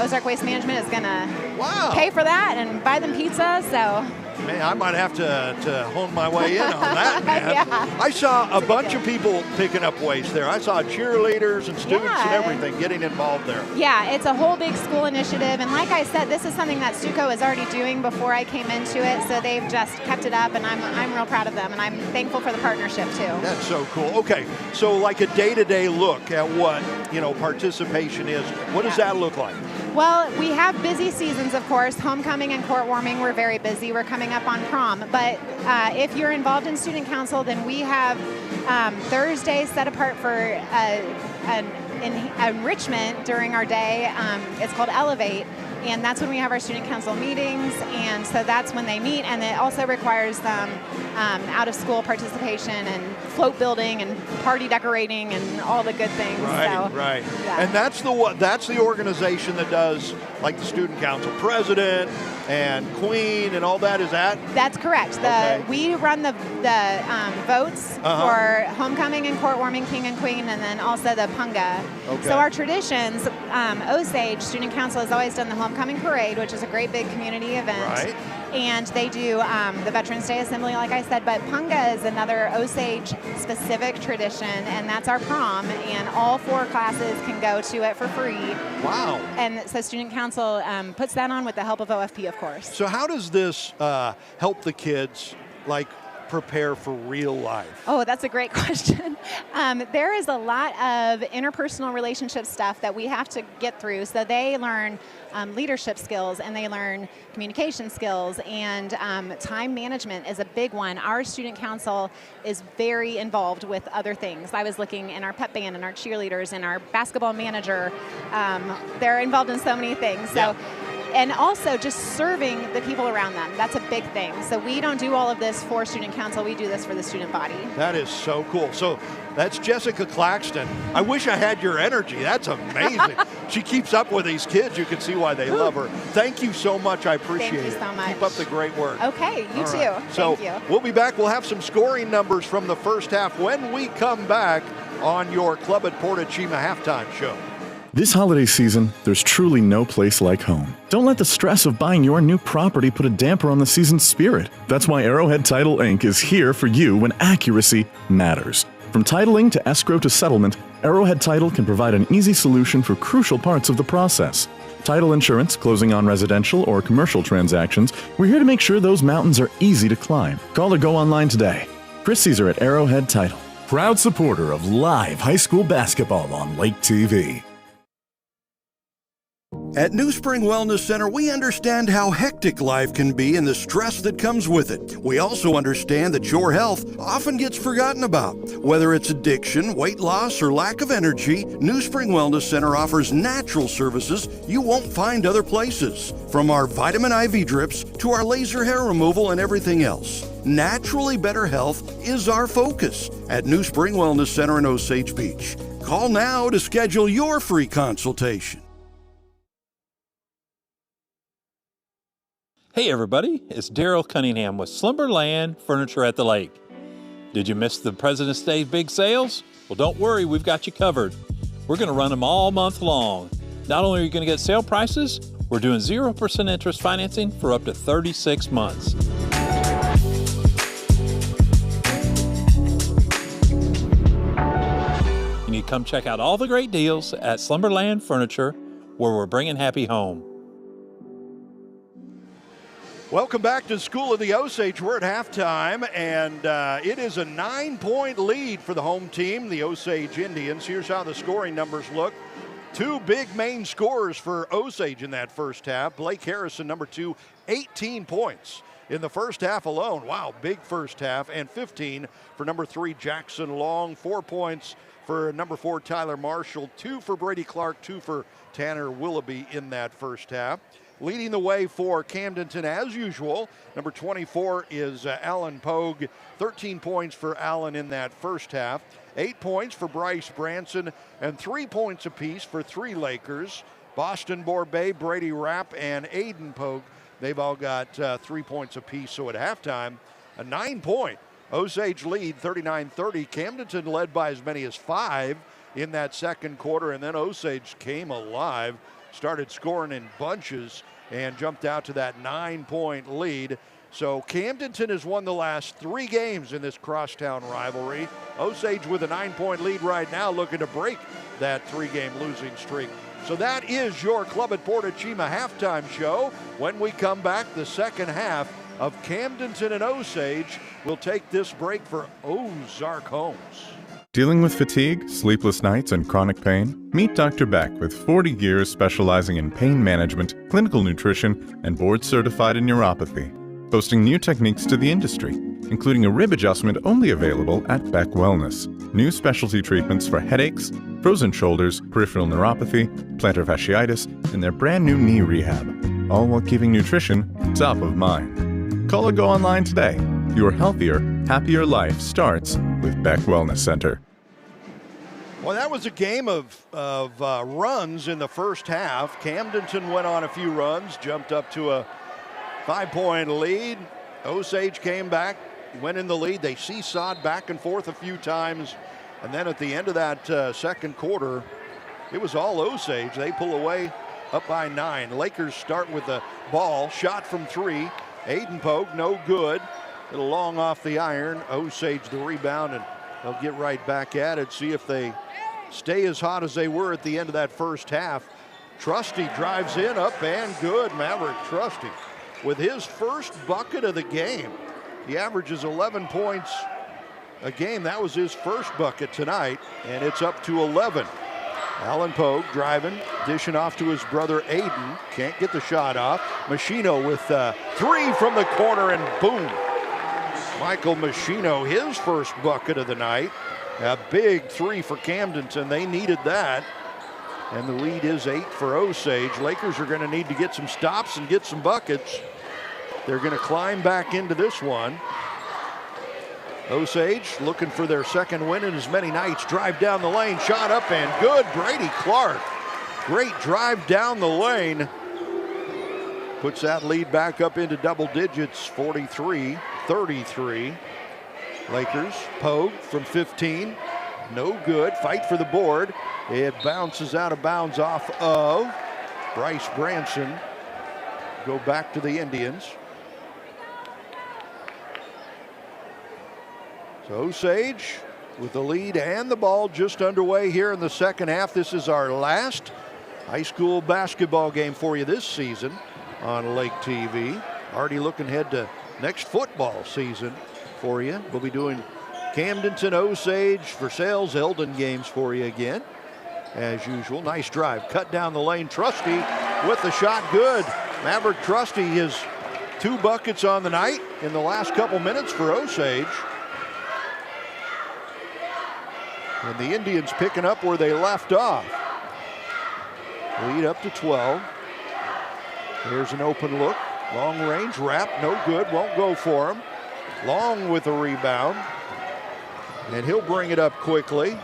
Ozark Waste Management is going to pay for that and buy them pizza. So. Man, I might have to hone my way in on that, man. Yeah. I saw a bunch of people picking up waste there. I saw cheerleaders and students and everything getting involved there. Yeah, it's a whole big school initiative. And like I said, this is something that Stuco is already doing before I came into it. So they've just kept it up, and I'm real proud of them. And I'm thankful for the partnership, too. That's so cool. Okay, so like a day-to-day look at what, participation is. What does that look like? Well, we have busy seasons, of course. Homecoming and court warming, we're very busy. We're coming up on prom. But if you're involved in student council, then we have Thursdays set apart for an enrichment during our day. It's called Elevate. And that's when we have our student council meetings, and so that's when they meet, and it also requires them out-of-school participation and float building and party decorating and all the good things. Right. Yeah. And that's the organization that does like the student council president and queen and all that. Is that? That's correct. We run the votes for homecoming and court warming, king and queen, and then also the punga. Okay. So our traditions, Osage Student Council has always done the homecoming parade, which is a great big community event. Right. And they do the Veterans Day Assembly, like I said, but punga is another Osage-specific tradition, and that's our prom, and all 4 classes can go to it for free. Wow. And so Student Council puts that on with the help of OFP, of course. So how does this help the kids, prepare for real life? Oh, that's a great question. There is a lot of interpersonal relationship stuff that we have to get through. So they learn leadership skills, and they learn communication skills, and time management is a big one. Our student council is very involved with other things. I was looking in our pep band and our cheerleaders and our basketball manager. They're involved in so many things. So. And also just serving the people around them. That's a big thing. So we don't do all of this for student council. We do this for the student body. That is so cool. So that's Jessica Claxton. I wish I had your energy. That's amazing. She keeps up with these kids. You can see why they love her. Thank you so much. I appreciate it. Thank you so much. Keep up the great work. Okay, you too. Right. So Thank you. We'll be back. We'll have some scoring numbers from the first half when we come back on your Club at Port Chima halftime show. This holiday season, there's truly no place like home. Don't let the stress of buying your new property put a damper on the season's spirit. That's why Arrowhead Title Inc. is here for you when accuracy matters. From titling to escrow to settlement, Arrowhead Title can provide an easy solution for crucial parts of the process. Title insurance, closing on residential or commercial transactions, we're here to make sure those mountains are easy to climb. Call or go online today. Chris Caesar at Arrowhead Title. Proud supporter of live high school basketball on Lake TV. At New Spring Wellness Center, we understand how hectic life can be and the stress that comes with it. We also understand that your health often gets forgotten about. Whether it's addiction, weight loss, or lack of energy, New Spring Wellness Center offers natural services you won't find other places. From our vitamin IV drips to our laser hair removal and everything else. Naturally better health is our focus at New Spring Wellness Center in Osage Beach. Call now to schedule your free consultation. Hey everybody, it's Daryl Cunningham with Slumberland Furniture at the Lake. Did you miss the President's Day big sales? Well, don't worry, we've got you covered. We're going to run them all month long. Not only are you going to get sale prices, we're doing 0% interest financing for up to 36 months. come check out all the great deals at Slumberland Furniture, where we're bringing happy home. Welcome back to School of the Osage. We're at halftime, and it is a 9-point lead for the home team, the Osage Indians. Here's how the scoring numbers look. Two big main scorers for Osage in that first half. Blake Harrison, number 2, 18 points in the first half alone. Wow, big first half. And 15 for number 3, Jackson Long. 4 points for number 4, Tyler Marshall. 2 for Brady Clark, 2 for Tanner Willoughby in that first half. Leading the way for Camdenton as usual, number 24 is Alan Pogue. 13 points for Alan in that first half. 8 points for Bryce Branson, and 3 points apiece for 3 Lakers. Boston Borbet, Brady Rapp, and Aiden Pogue. They've all got 3 points apiece. So at halftime, a 9-point Osage lead, 39-30. Camdenton led by as many as 5 in that second quarter, and then Osage came alive, started scoring in bunches, and jumped out to that 9-point lead. So Camdenton has won the last 3 games in this crosstown rivalry. Osage with a 9-point lead right now, looking to break that 3-game losing streak. So that is your Club at Porta Chima halftime show. When we come back, the second half of Camdenton and Osage will take this break for Ozark Homes. Dealing with fatigue, sleepless nights, and chronic pain? Meet Dr. Beck with 40 years specializing in pain management, clinical nutrition, and board-certified in neuropathy. Boasting new techniques to the industry, including a rib adjustment only available at Beck Wellness. New specialty treatments for headaches, frozen shoulders, peripheral neuropathy, plantar fasciitis, and their brand new knee rehab. All while keeping nutrition top of mind. Call or go online today. Your healthier, happier life starts with Beck Wellness Center. Well, that was a game of runs in the first half. Camdenton went on a few runs, jumped up to a 5-point lead. Osage came back, went in the lead. They seesawed back and forth a few times. And then at the end of that second quarter, it was all Osage. They pull away up by 9. Lakers start with the ball, shot from 3. Aiden Pogue, no good. A little long off the iron. Osage the rebound, and they'll get right back at it. See if they stay as hot as they were at the end of that first half. Trusty drives in, up and good. Maverick Trusty with his first bucket of the game. He averages 11 points a game. That was his first bucket tonight, and it's up to 11. Alan Pogue driving, dishing off to his brother Aiden. Can't get the shot off. Machino with 3 from the corner, and boom. Michael Machino, his first bucket of the night. A big 3 for Camdenton. They needed that. And the lead is 8 for Osage. Lakers are going to need to get some stops and get some buckets. They're going to climb back into this one. Osage looking for their second win in as many nights. Drive down the lane, shot up and good. Brady Clark, great drive down the lane. Puts that lead back up into double digits, 43-33. Lakers, Pogue from 15, no good. Fight for the board. It bounces out of bounds off of Bryce Branson. Go back to the Indians. So Osage with the lead and the ball just underway here in the second half. This is our last high school basketball game for you this season on Lake TV. Already looking ahead to next football season for you. We'll be doing Camdenton, Osage, Versailles, Eldon games for you again, as usual. Nice drive, cut down the lane. Trusty with the shot, good. Maverick Trusty, his 2 buckets on the night in the last couple minutes for Osage. And the Indians picking up where they left off. Lead up to 12. There's an open look. Long range, Rapp, no good, won't go for him. Long with the rebound. And he'll bring it up quickly.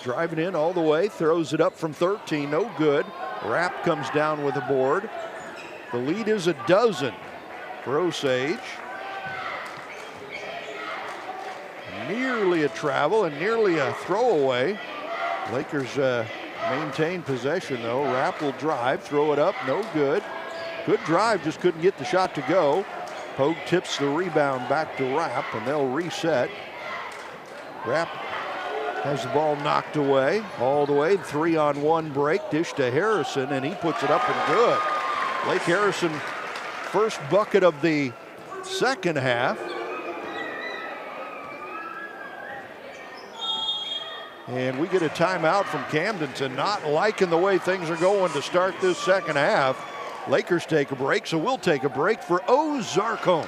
Driving in all the way, throws it up from 13, no good. Rapp comes down with a board. The lead is 12 for Osage. Nearly a travel and nearly a throwaway. Lakers maintain possession though. Rapp will drive, throw it up, no good. Good drive, just couldn't get the shot to go. Pogue tips the rebound back to Rapp, and they'll reset. Rapp Has the ball knocked away all the way. 3-on-1 break. Dish to Harrison, and he puts it up and good. Blake Harrison, first bucket of the second half. And we get a timeout from Camdenton. Not liking the way things are going to start this second half. Lakers take a break, so we'll take a break for Ozarks Homes.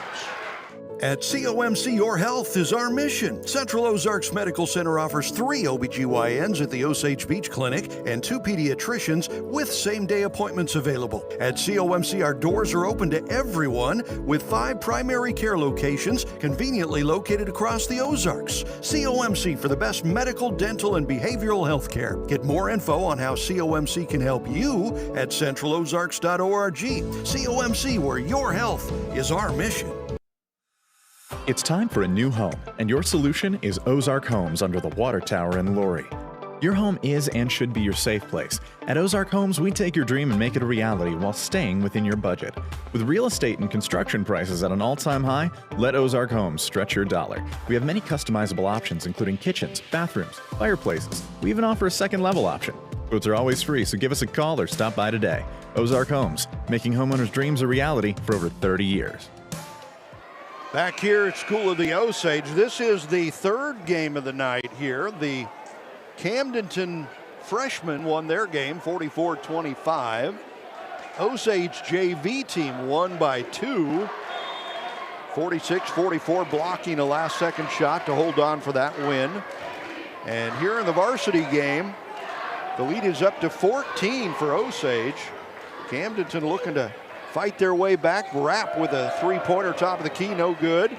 At COMC, your health is our mission. Central Ozarks Medical Center offers 3 OBGYNs at the Osage Beach Clinic and 2 pediatricians with same-day appointments available. At COMC, our doors are open to everyone with 5 primary care locations conveniently located across the Ozarks. COMC for the best medical, dental, and behavioral health care. Get more info on how COMC can help you at centralozarks.org. COMC, where your health is our mission. It's time for a new home, and your solution is Ozark Homes under the water tower in Lori. Your home is and should be your safe place. At Ozark Homes, we take your dream and make it a reality while staying within your budget. With real estate and construction prices at an all-time high, let Ozark Homes stretch your dollar. We have many customizable options, including kitchens, bathrooms, fireplaces. We even offer a second level option. Quotes are always free, so give us a call or stop by today. Ozark Homes, making homeowners' dreams a reality for over 30 years. Back here at School of the Osage, this is the third game of the night here. The Camdenton freshmen won their game 44-25. Osage JV team won by 2. 46-44, blocking a last-second shot to hold on for that win. And here in the varsity game, the lead is up to 14 for Osage. Camdenton looking to fight their way back. Rapp with a three-pointer, top of the key, no good.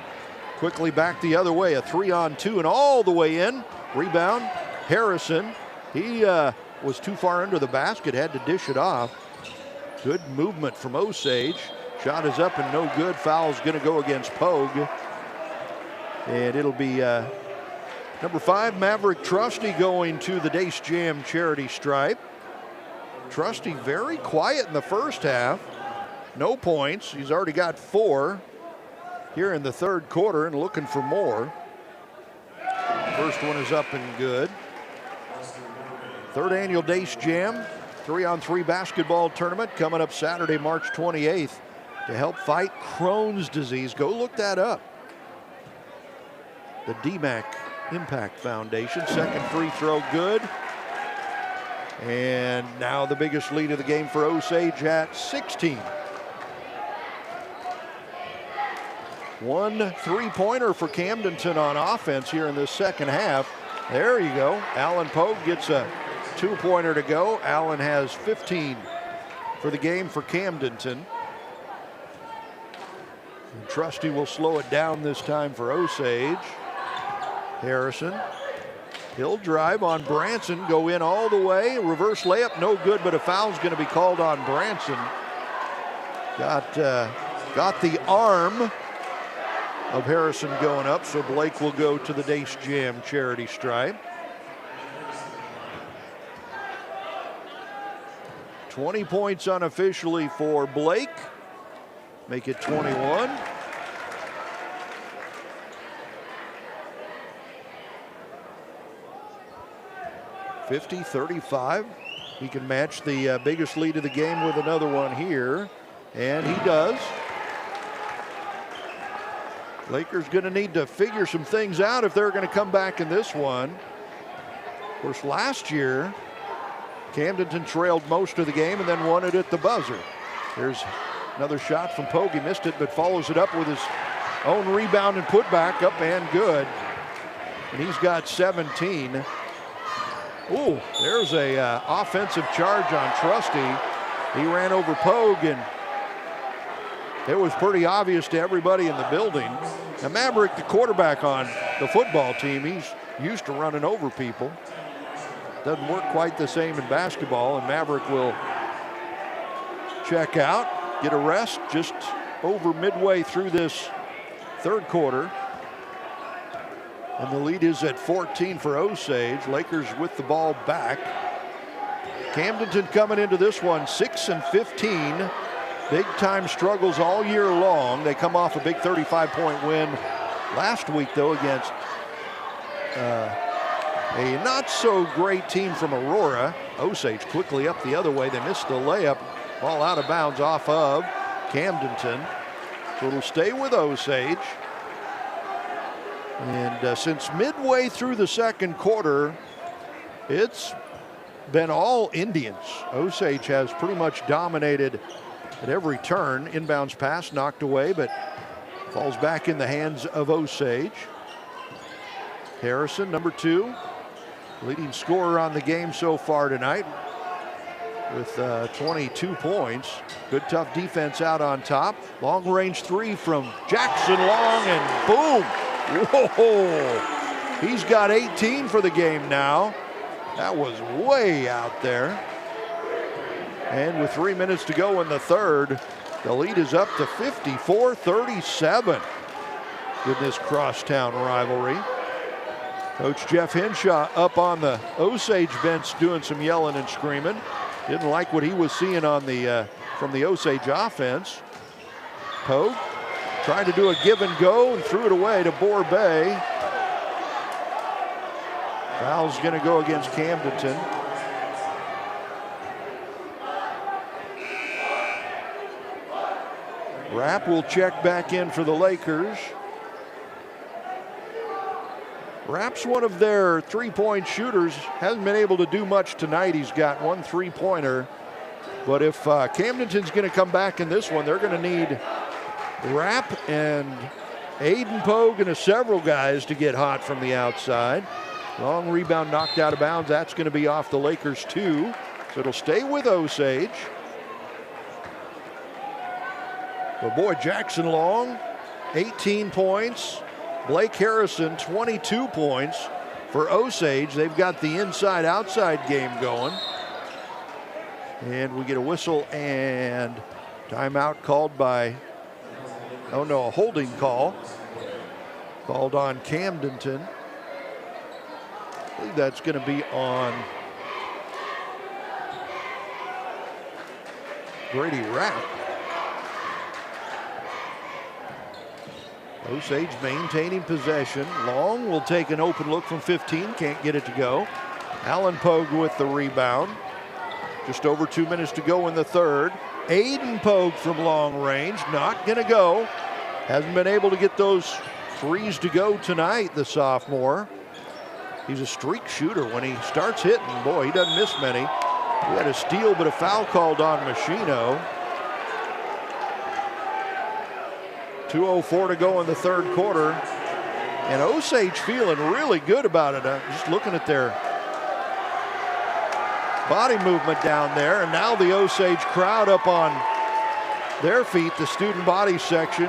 Quickly back the other way, a 3-on-2 and all the way in. Rebound, Harrison. He was too far under the basket, had to dish it off. Good movement from Osage. Shot is up and no good. Foul's gonna go against Pogue. And it'll be number 5, Maverick Trusty, going to the Dace Jam charity stripe. Trusty very quiet in the first half. No points. He's already got 4 here in the third quarter and looking for more. First one is up and good. Third annual Dace Jam 3-on-3 basketball tournament coming up Saturday, March 28th to help fight Crohn's disease. Go look that up. The DMAC Impact Foundation. Second free throw good. And now the biggest lead of the game for Osage at 16. 1 3-pointer for Camdenton on offense here in this second half. There you go. Alan Pogue gets a 2-pointer to go. Allen has 15 for the game for Camdenton. And Trusty will slow it down this time for Osage. Harrison. He'll drive on Branson, go in all the way. Reverse layup, no good, but a foul's going to be called on Branson. Got the arm of Harrison going up, so Blake will go to the Dace Jam charity stripe. 20 points unofficially for Blake. Make it 21. (50-35). He can match the biggest lead of the game with another one here, and he does. Lakers going to need to figure some things out if they're going to come back in this one. Of course, last year, Camdenton trailed most of the game and then won it at the buzzer. There's another shot from Pogue. He missed it, but follows it up with his own rebound and putback, up and good. And he's got 17. Ooh, there's a offensive charge on Trusty. He ran over Pogue, and it was pretty obvious to everybody in the building. Now Maverick, the quarterback on the football team, he's used to running over people. Doesn't work quite the same in basketball, and Maverick will check out, get a rest just over midway through this third quarter. And the lead is at 14 for Osage. Lakers with the ball back. Camdenton coming into this one 6-15. Big time struggles all year long. They come off a big 35-point win last week, though, against A not-so-great team from Aurora. Osage quickly up the other way. They missed the layup. Ball out of bounds off of Camdenton. So it'll stay with Osage. And since midway through the second quarter, it's been all Indians. Osage has pretty much dominated at every turn. Inbounds pass knocked away, but falls back in the hands of Osage. Harrison, number 2, leading scorer on the game so far tonight with 22 points. Good tough defense out on top. Long range 3 from Jackson Long, and boom! Whoa! He's got 18 for the game now. That was way out there. And with 3 minutes to go in the third, the lead is up to 54-37 in this crosstown rivalry. Coach Jeff Henshaw up on the Osage bench doing some yelling and screaming. Didn't like what he was seeing on the from the Osage offense. Pogue tried to do a give and go and threw it away to Borbay. Foul's going to go against Camdenton. Rapp will check back in for the Lakers. Rapp's one of their three-point shooters. Hasn't been able to do much tonight. He's got 1 3-pointer. But if Camdenton's going to come back in this one, they're going to need Rapp and Aiden Pogue and several guys to get hot from the outside. Long rebound knocked out of bounds. That's going to be off the Lakers too. So it'll stay with Osage. But boy, Jackson Long, 18 points. Blake Harrison, 22 points for Osage. They've got the inside-outside game going. And we get a whistle and timeout called by, oh no, a holding call called on Camdenton. I believe that's going to be on Brady Rapp. Osage maintaining possession. Long will take an open look from 15, can't get it to go. Allen Pogue with the rebound. Just over 2 minutes to go in the third. Aiden Pogue from long range, not gonna go. Hasn't been able to get those threes to go tonight, the sophomore. He's a streak shooter. When he starts hitting, boy, he doesn't miss many. He had a steal, but a foul called on Machino. 2:04 to go in the third quarter. And Osage feeling really good about it. Just looking at their body movement down there. And now the Osage crowd up on their feet, the student body section.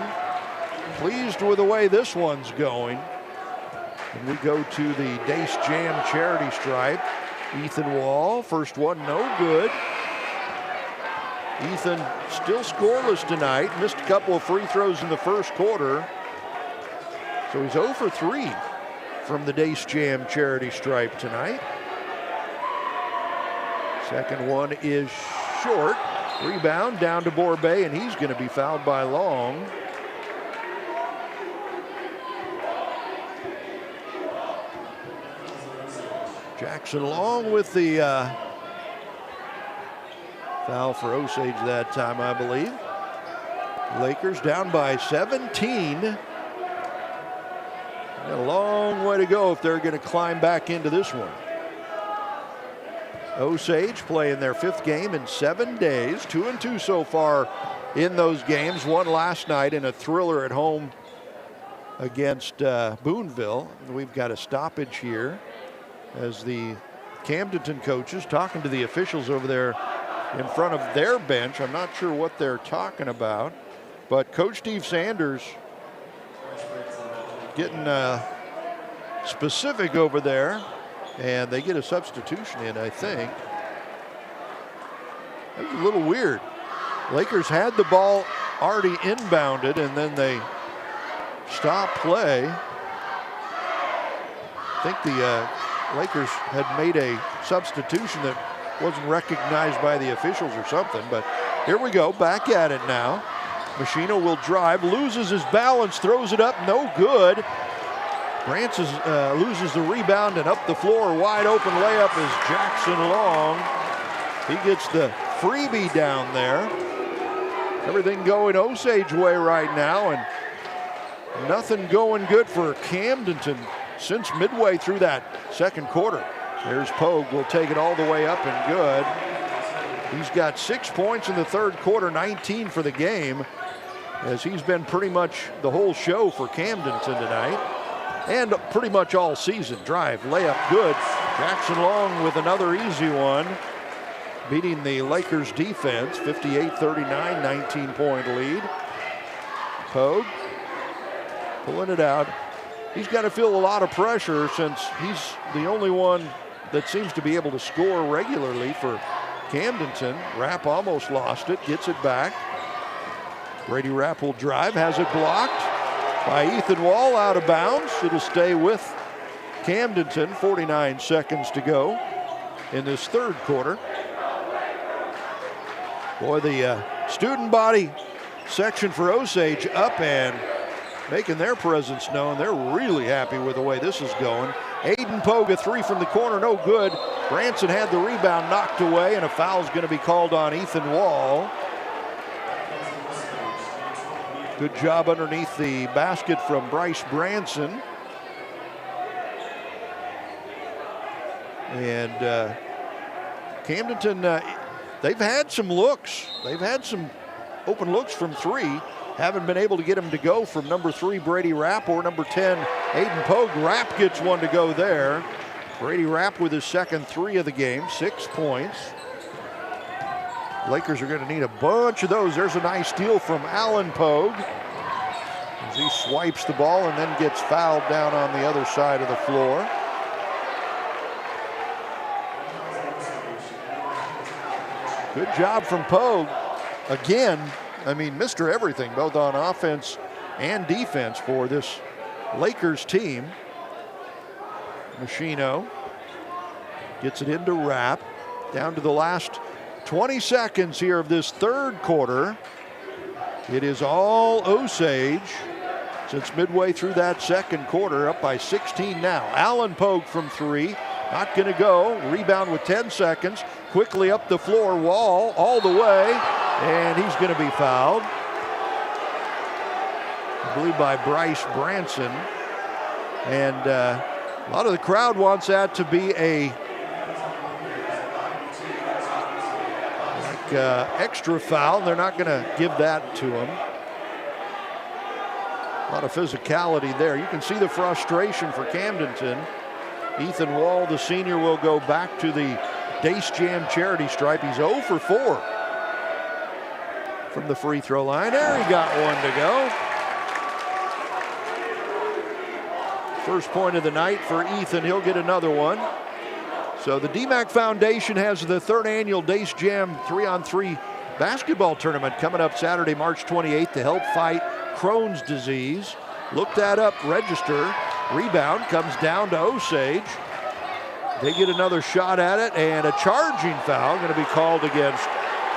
Pleased with the way this one's going. And we go to the Dace Jam charity stripe. Ethan Wall, first one, no good. Ethan still scoreless tonight. Missed a couple of free throws in the first quarter. So he's 0 for 3 from the Dace Jam charity stripe tonight. Second one is short. Rebound down to Borbay, and he's going to be fouled by Long. Jackson Long with the foul for Osage that time, I believe. Lakers down by 17. Got a long way to go if they're going to climb back into this one. Osage playing their 5th game in 7 days. 2-2 so far in those games. One last night in a thriller at home against Boonville. We've got a stoppage here as the Camdenton coaches talking to the officials over there in front of their bench. I'm not sure what they're talking about, but Coach Steve Sanders getting specific over there, and they get a substitution in, I think. That was a little weird. Lakers had the ball already inbounded, and then they stopped play. I think the Lakers had made a substitution that wasn't recognized by the officials or something, but here we go, back at it now. Machino will drive, loses his balance, throws it up, no good. Branson loses the rebound, and up the floor, wide open layup is Jackson Long. He gets the freebie down there. Everything going Osage way right now, and nothing going good for Camdenton since midway through that second quarter. There's Pogue, will take it all the way up and good. He's got 6 points in the third quarter, 19 for the game, as he's been pretty much the whole show for Camdenton tonight, and pretty much all season. Drive, layup, good. Jackson Long with another easy one, beating the Lakers defense, 58-39, 19-point lead. Pogue pulling it out. He's got to feel a lot of pressure since he's the only one that seems to be able to score regularly for Camdenton. Rapp almost lost it, gets it back. Brady Rapp will drive, has it blocked by Ethan Wall, out of bounds. It'll stay with Camdenton. 49 seconds to go in this third quarter. Boy, the student body section for Osage up and making their presence known. They're really happy with the way this is going. Aiden Pogue, a three from the corner, no good. Branson had the rebound knocked away, and a foul's going to be called on Ethan Wall. Good job underneath the basket from Bryce Branson. And Camdenton, they've had some looks. They've had some open looks from three. Haven't been able to get him to go from number 3, Brady Rapp, or number 10, Aiden Pogue. Rapp gets one to go there. Brady Rapp with his second 3 of the game, 6 points. Lakers are going to need a bunch of those. There's a nice steal from Alan Pogue as he swipes the ball and then gets fouled down on the other side of the floor. Good job from Pogue. Again, I mean, Mr. Everything, both on offense and defense for this Lakers team. Machino gets it into Rapp. Down to the last 20 seconds here of this third quarter. It is all Osage since midway through that second quarter, up by 16 now. Alan Pogue from 3, not going to go. Rebound with 10 seconds. Quickly up the floor, Wall all the way, and he's going to be fouled, I believe, by Bryce Branson. And a lot of the crowd wants that to be a extra foul. They're not going to give that to him. A lot of physicality there. You can see the frustration for Camdenton. Ethan Wall, the senior, will go back to the Dace Jam charity stripe. He's 0 for 4 from the free throw line. There, he got one to go. First point of the night for Ethan. He'll get another one. So the DMAC Foundation has the 3rd annual Dace Jam 3-on-3 basketball tournament coming up Saturday, March 28th to help fight Crohn's disease. Look that up, register. Rebound comes down to Osage. They get another shot at it, and a charging foul going to be called against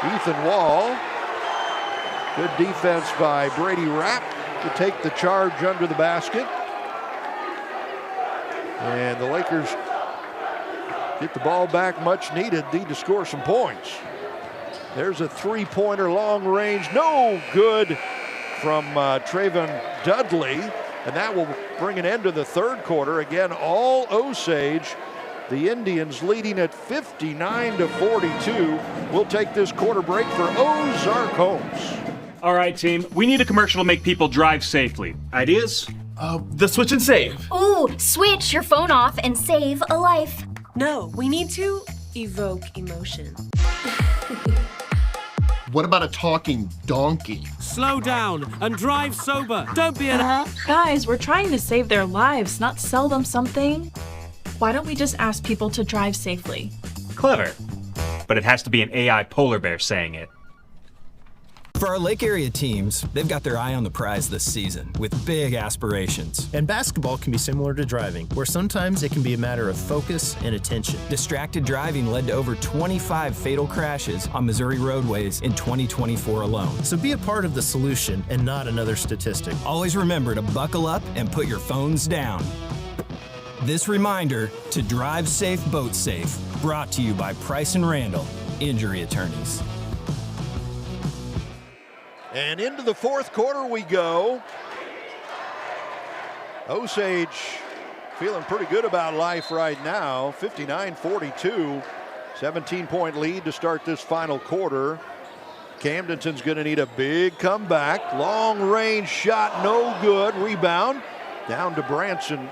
Ethan Wall. Good defense by Brady Rapp to take the charge under the basket. And the Lakers get the ball back, much needed, need to score some points. There's a 3-pointer long range, no good from Trayvon Dudley, and that will bring an end to the third quarter. Again, all Osage. The Indians leading at 59-42. We'll take this quarter break for Ozark Homes. All right, team, we need a commercial to make people drive safely. Ideas? The switch and save. Ooh, switch your phone off and save a life. No, we need to evoke emotion. What about a talking donkey? Slow down and drive sober. Don't be an... Guys, we're trying to save their lives, not sell them something. Why don't we just ask people to drive safely? Clever. But it has to be an AI polar bear saying it. For our Lake area teams, they've got their eye on the prize this season with big aspirations. And basketball can be similar to driving, where sometimes it can be a matter of focus and attention. Distracted driving led to over 25 fatal crashes on Missouri roadways in 2024 alone. So be a part of the solution and not another statistic. Always remember to buckle up and put your phones down. This reminder to drive safe, boat safe, brought to you by Price and Randall, Injury Attorneys. And into the fourth quarter we go. Osage feeling pretty good about life right now. 59-42, 17-point lead to start this final quarter. Camdenton's going to need a big comeback. Long range shot, no good. Rebound down to Branson.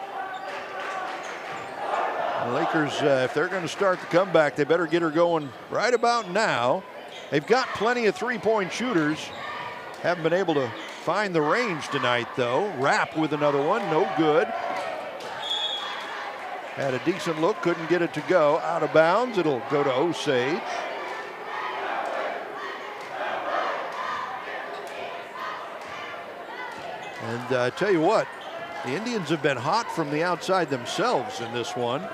The Lakers, if they're going to start the comeback, they better get her going right about now. They've got plenty of three-point shooters. Haven't been able to find the range tonight, though. Rapp with another one, no good. Had a decent look, couldn't get it to go. Out of bounds, it'll go to Osage. And I tell you what, the Indians have been hot from the outside themselves in this one.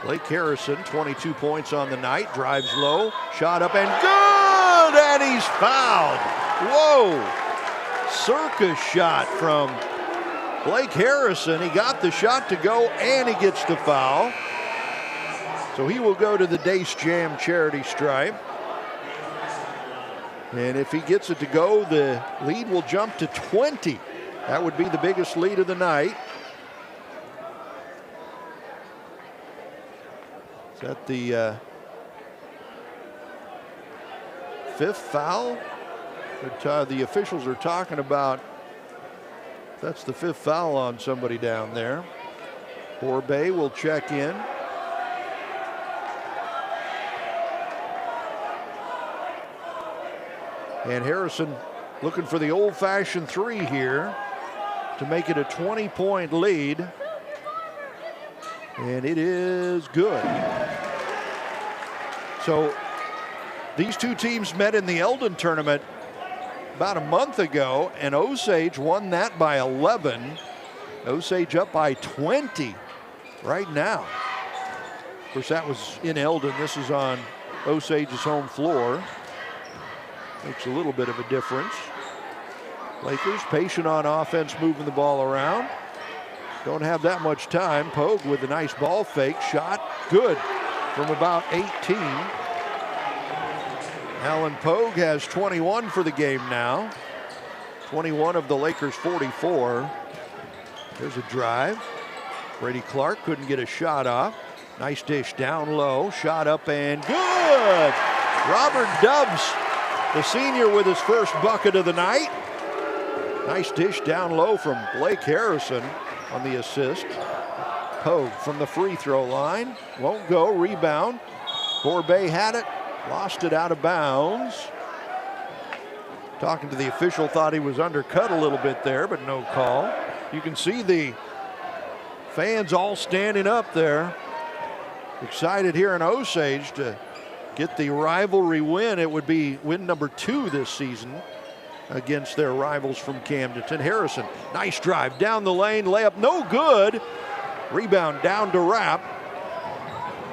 Blake Harrison, 22 points on the night, drives low, shot up and good, and he's fouled. Whoa, circus shot from Blake Harrison. He got the shot to go and he gets the foul. So he will go to the Dace Jam charity stripe. And if he gets it to go, the lead will jump to 20. That would be the biggest lead of the night. Is that the fifth foul that the officials are talking about? That's the fifth foul on somebody down there. Borbay will check in. And Harrison looking for the old-fashioned three here to make it a 20-point lead. And it is good. So these two teams met in the Eldon tournament about a month ago, and Osage won that by 11. Osage up by 20 right now. Of course, that was in Eldon. This is on Osage's home floor. Makes a little bit of a difference. Lakers patient on offense, moving the ball around. Don't have that much time. Pogue with a nice ball fake. Shot good from about 18. Alan Pogue has 21 for the game now. 21 of the Lakers' 44. There's a drive. Brady Clark couldn't get a shot off. Nice dish down low. Shot up and good. Robert Dubbs, the senior, with his first bucket of the night. Nice dish down low from Blake Harrison on the assist. Pogue from the free throw line. Won't go. Rebound. Borbay had it. Lost it out of bounds. Talking to the official, thought he was undercut a little bit there, but no call. You can see the fans all standing up there. Excited here in Osage to get the rivalry win. It would be win number 2 this season against their rivals from Camdenton. Harrison, nice drive down the lane, layup no good. Rebound down to Rapp.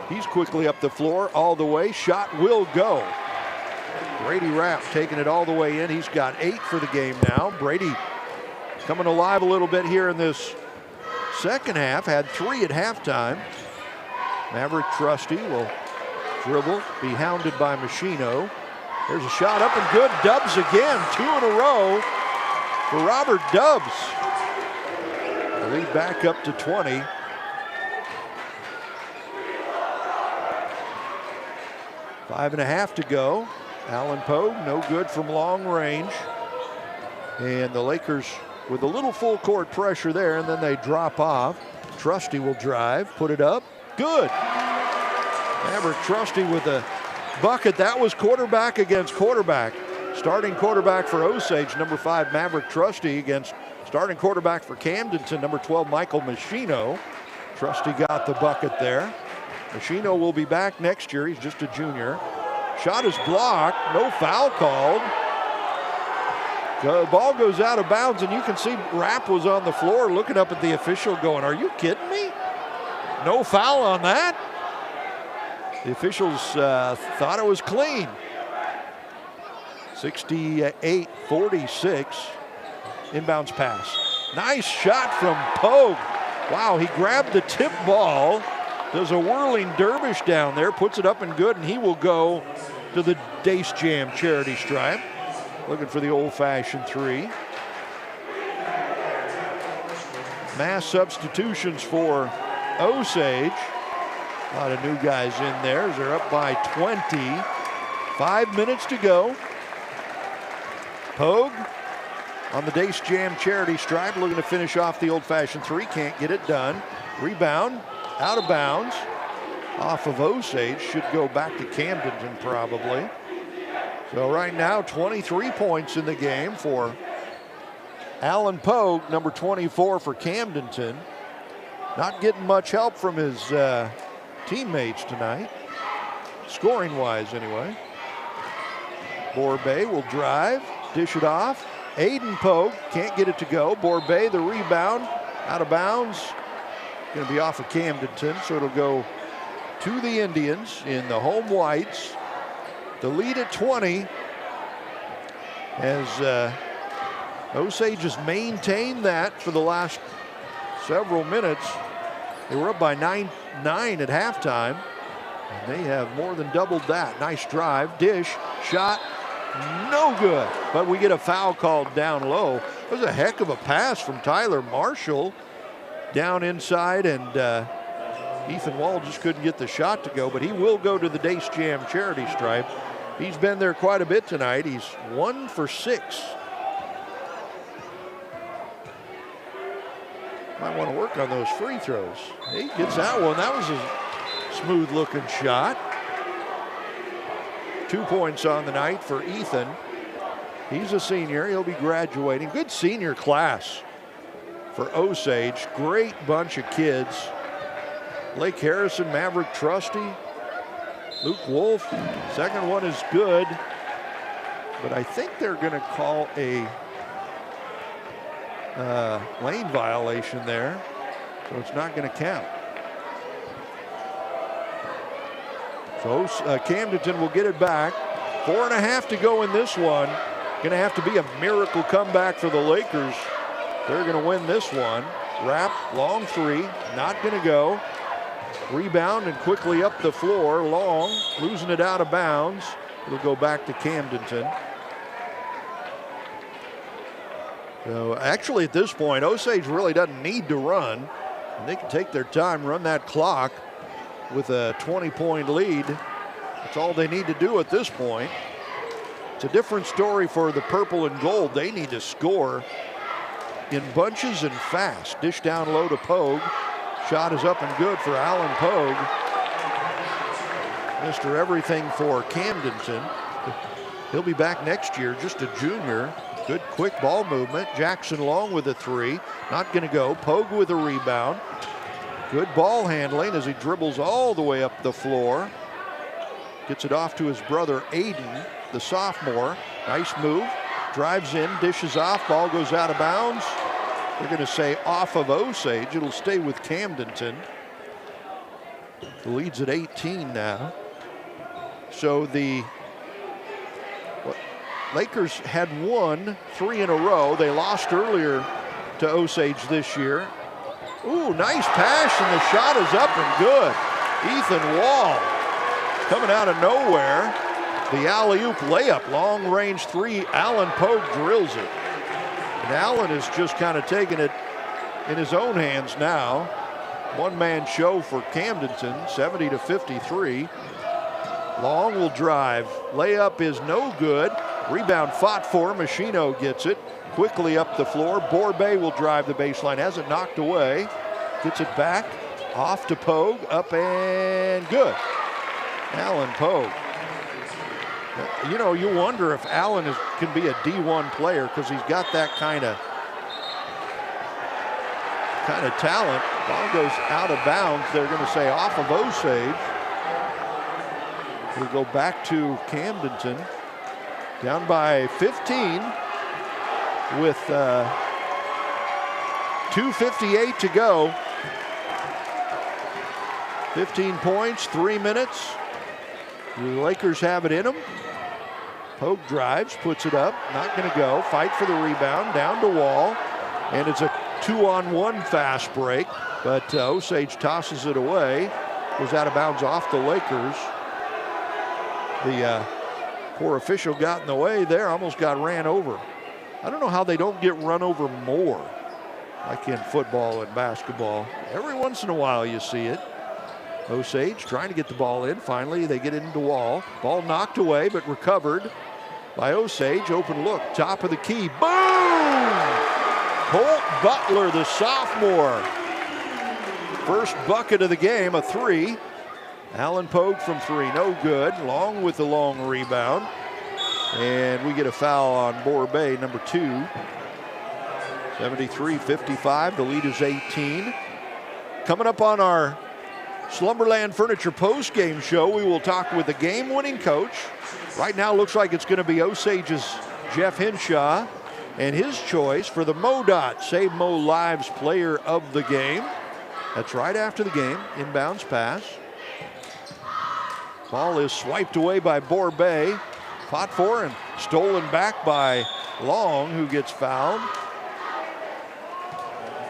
He's quickly up the floor all the way. Shot will go. Brady Rapp taking it all the way in. He's got 8 for the game now. Brady coming alive a little bit here in this second half. Had 3 at halftime. Maverick Trusty will dribble, be hounded by Machino. There's a shot up and good. Dubbs again, 2 in a row for Robert Dubbs. The lead back up to 20. Five and a half to go. Alan Pogue, no good from long range. And the Lakers with a little full court pressure there, and then they drop off. Trusty will drive, put it up. Good. Maverick Trusty with a bucket. That was quarterback against quarterback. Starting quarterback for Osage, number 5, Maverick Trusty, against starting quarterback for Camdenton, number 12, Michael Machino. Trusty got the bucket there. Machino will be back next year. He's just a junior. Shot is blocked. No foul called. The ball goes out of bounds, and you can see Rapp was on the floor looking up at the official going, "Are you kidding me? No foul on that?" The officials thought it was clean. 68-46. Inbounds pass. Nice shot from Pogue. Wow, he grabbed the tip ball, does a whirling dervish down there, puts it up and good, and he will go to the Dace Jam charity stripe. Looking for the old-fashioned 3. Mass substitutions for Osage. A lot of new guys in there as they're up by 20. 5 minutes to go. Pogue on the Dace Jam charity stripe, looking to finish off the old-fashioned 3. Can't get it done. Rebound, out of bounds. Off of Osage, should go back to Camdenton probably. So right now, 23 points in the game for Alan Pogue, number 24 for Camdenton. Not getting much help from his teammates tonight, scoring-wise anyway. Borbay will drive, dish it off. Aiden Pogue can't get it to go. Borbay, the rebound, out of bounds. Going to be off of Camdenton, so it'll go to the Indians in the home whites. The lead at 20 as Osage has maintained that for the last several minutes. They were up by 9 at halftime, and they have more than doubled that. Nice drive, dish, shot, no good. But we get a foul called down low. It was a heck of a pass from Tyler Marshall down inside, and Ethan Wall just couldn't get the shot to go, but he will go to the Dace Jam charity stripe. He's been there quite a bit tonight. He's 1 for 6. Might want to work on those free throws. He gets that one. That was a smooth looking shot. 2 points on the night for Ethan. He's a senior. He'll be graduating. Good senior class for Osage. Great bunch of kids. Blake Harrison, Maverick Trusty, Luke Wolf. Second one is good, but I think they're going to call a lane violation there, so it's not going to count. So Camdenton will get it back. 4.5 to go in this one. Going to have to be a miracle comeback for the Lakers. They're going to win this one. Wrap, long 3, not going to go. Rebound and quickly up the floor. Long, losing it out of bounds. It'll go back to Camdenton. So actually at this point, Osage really doesn't need to run. And they can take their time, run that clock with a 20-point lead. That's all they need to do at this point. It's a different story for the purple and gold. They need to score in bunches and fast. Dish down low to Pogue. Shot is up and good for Alan Pogue. Mr. Everything for Camdenton. He'll be back next year, just a junior. Good quick ball movement. Jackson Long with a 3. Not going to go. Pogue with a rebound. Good ball handling as he dribbles all the way up the floor. Gets it off to his brother Aiden, the sophomore. Nice move. Drives in, dishes off. Ball goes out of bounds. They're going to say off of Osage. It'll stay with Camdenton. The lead's at 18 now. So the Lakers had won 3 in a row. They lost earlier to Osage this year. Ooh, nice pass, and the shot is up and good. Ethan Wall coming out of nowhere. The alley-oop layup, long range 3. Alan Pogue drills it. And Allen is just kind of taking it in his own hands now. One-man show for Camdenton, 70-53. Long will drive. Layup is no good. Rebound fought for. Machino gets it. Quickly up the floor. Borbay will drive the baseline. Has it knocked away. Gets it back. Off to Pogue. Up and good. Alan Pogue. You know, you wonder if Allen can be a D1 player because he's got that kind of talent. Ball goes out of bounds. They're going to say off of Osage. We'll go back to Camdenton. Down by 15 with 2:58 to go. 15 points, 3 minutes. The Lakers have it in them. Pogue drives, puts it up, not going to go. Fight for the rebound, down to Wall. And it's a 2-on-1 fast break, but Osage tosses it away. Was out of bounds off the Lakers. The poor official got in the way there, almost got ran over. I don't know how they don't get run over more, like in football and basketball. Every once in a while you see it. Osage trying to get the ball in. Finally, they get into wall. Ball knocked away, but recovered by Osage. Open look, top of the key. Boom! Colt Butler, the sophomore. First bucket of the game, a 3. Allen Pogue from 3, no good. Long with the long rebound. And we get a foul on Borbay, number 2. 73-55, the lead is 18. Coming up on our Slumberland Furniture post-game show, we will talk with the game-winning coach. Right now looks like it's going to be Osage's Jeff Hinshaw and his choice for the MoDOT Save Mo Lives Player of the Game. That's right after the game, inbounds pass. Ball is swiped away by Borbay. Fought for and stolen back by Long, who gets fouled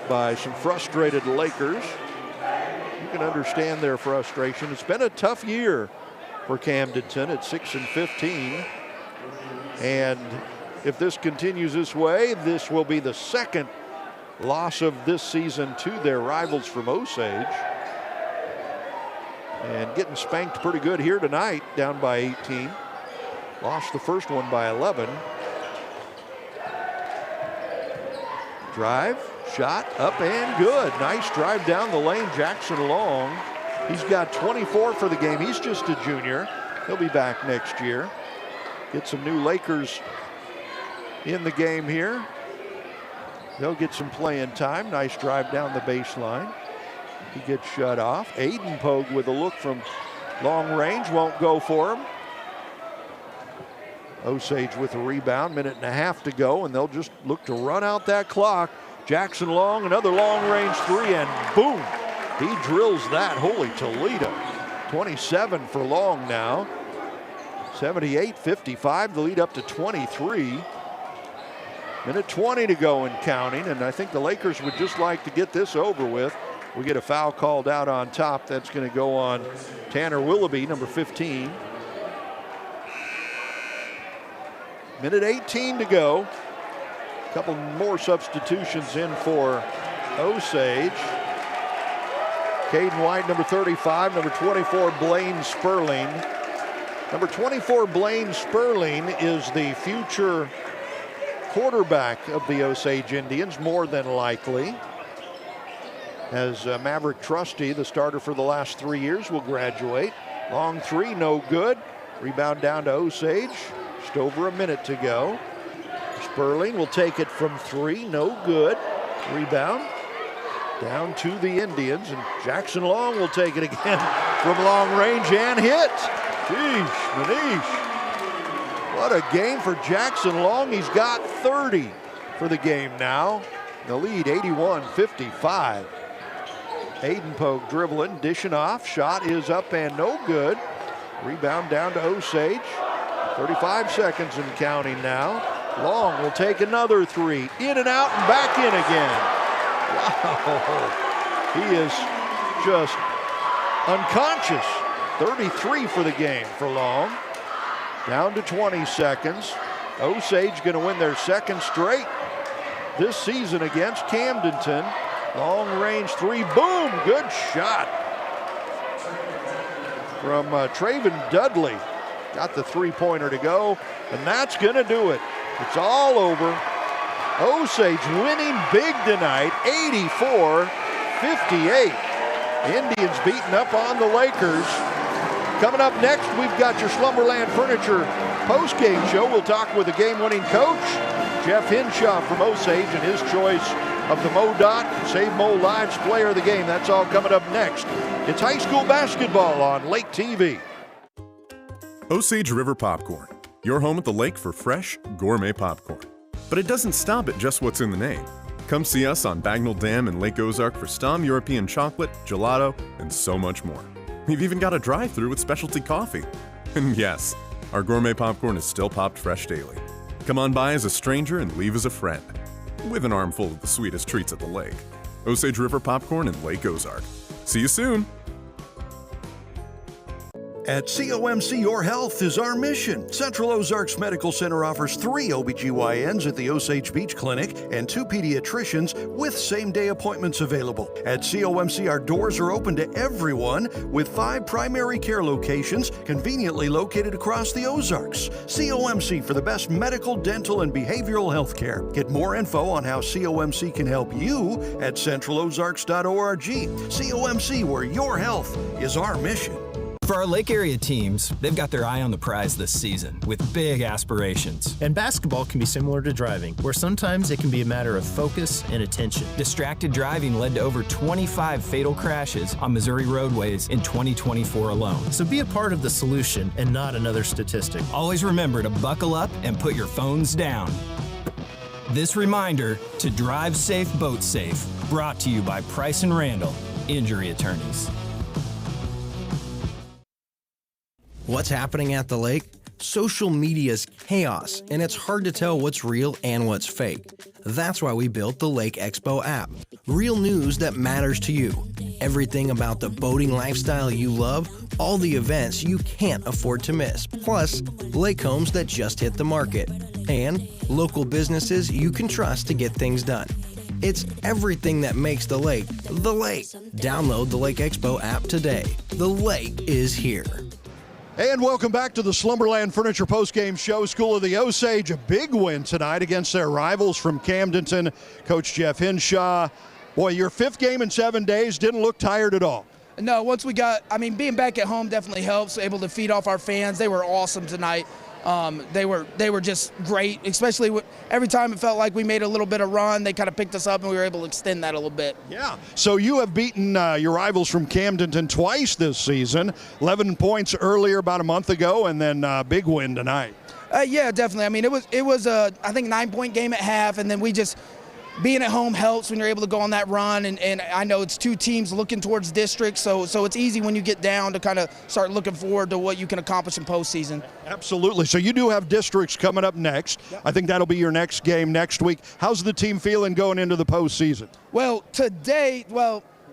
by some frustrated Lakers. You can understand their frustration. It's been a tough year for Camdenton at 6-15. And if this continues this way, this will be the second loss of this season to their rivals from Osage. And getting spanked pretty good here tonight, down by 18. Lost the first one by 11. Drive, shot, up and good. Nice drive down the lane, Jackson Long. He's got 24 for the game. He's just a junior. He'll be back next year. Get some new Lakers in the game here. They'll get some playing time. Nice drive down the baseline. He gets shut off. Aiden Pogue with a look from long range. Won't go for him. Osage with a rebound. Minute and a half to go, and they'll just look to run out that clock. Jackson Long, another long range 3, and boom. He drills that. Holy Toledo. 27 for Long now. 78-55. The lead up to 23. Minute 20 to go and counting, and I think the Lakers would just like to get this over with. We get a foul called out on top. That's going to go on Tanner Willoughby, number 15. Minute 18 to go. A couple more substitutions in for Osage. Caden White, number 35. Number 24, Blaine Sperling. Number 24, Blaine Sperling is the future quarterback of the Osage Indians, more than likely. As Maverick Trusty, the starter for the last 3 years, will graduate. Long 3, no good. Rebound down to Osage. Just over a minute to go. Sperling will take it from 3, no good. Rebound down to the Indians, and Jackson Long will take it again from long range and hit. Jeez, Manish. What a game for Jackson Long. He's got 30 for the game now. The lead 81-55. Aiden Pogue dribbling, dishing off. Shot is up and no good. Rebound down to Osage. 35 seconds and counting now. Long will take another 3. In and out and back in again. Wow. He is just unconscious. 33 for the game for Long. Down to 20 seconds. Osage going to win their second straight this season against Camdenton. Long range 3, boom, good shot from Traven Dudley. Got the 3-pointer to go, and that's going to do it. It's all over. Osage winning big tonight, 84-58. Indians beating up on the Lakers. Coming up next, we've got your Slumberland Furniture post-game show. We'll talk with the game-winning coach, Jeff Hinshaw from Osage, and his choice of the MoDOT Save Mo Lives Player of the Game. That's all coming up next. It's high school basketball on Lake TV. Osage River Popcorn, your home at the lake for fresh, gourmet popcorn. But it doesn't stop at just what's in the name. Come see us on Bagnell Dam and Lake Ozark for Stom European chocolate, gelato, and so much more. We've even got a drive-thru with specialty coffee. And yes, our gourmet popcorn is still popped fresh daily. Come on by as a stranger and leave as a friend. with an armful of the sweetest treats at the lake. Osage River Popcorn in Lake Ozark. See you soon. At COMC, your health is our mission. Central Ozarks Medical Center offers 3 OBGYNs at the Osage Beach Clinic and 2 pediatricians with same-day appointments available. At COMC, our doors are open to everyone with 5 primary care locations conveniently located across the Ozarks. COMC for the best medical, dental, and behavioral health care. Get more info on how COMC can help you at centralozarks.org. COMC, where your health is our mission. For our Lake area teams, they've got their eye on the prize this season with big aspirations. And basketball can be similar to driving, where sometimes it can be a matter of focus and attention. Distracted driving led to over 25 fatal crashes on Missouri roadways in 2024 alone. So be a part of the solution and not another statistic. Always remember to buckle up and put your phones down. This reminder to drive safe, boat safe, brought to you by Price and Randall, injury attorneys. What's happening at the lake? Social media's chaos, and it's hard to tell what's real and what's fake. That's why we built the Lake Expo app. Real news that matters to you. Everything about the boating lifestyle you love, all the events you can't afford to miss, plus lake homes that just hit the market, and local businesses you can trust to get things done. It's everything that makes the lake the lake. Download the Lake Expo app today. The lake is here. And welcome back to the Slumberland Furniture Postgame Show. School of the Osage, a big win tonight against their rivals from Camdenton. Coach Jeff Hinshaw, boy, your 5th game in 7 days, didn't look tired at all. No, once we got, being back at home definitely helps. Able to feed off our fans. They were awesome tonight. They were just great, especially every time it felt like we made a little bit of run, they kind of picked us up and we were able to extend that a little bit. Yeah, so you have beaten your rivals from Camdenton twice this season, 11 points earlier about a month ago, and then big win tonight. Yeah, definitely. It was a, I think, 9-point game at half, and then we just, being at home helps when you're able to go on that run, and I know it's 2 teams looking towards district, so it's easy when you get down to kind of start looking forward to what you can accomplish in postseason. Absolutely. So you do have districts coming up next. Yep. I think that'll be your next game next week. How's the team feeling going into the postseason? Well, today,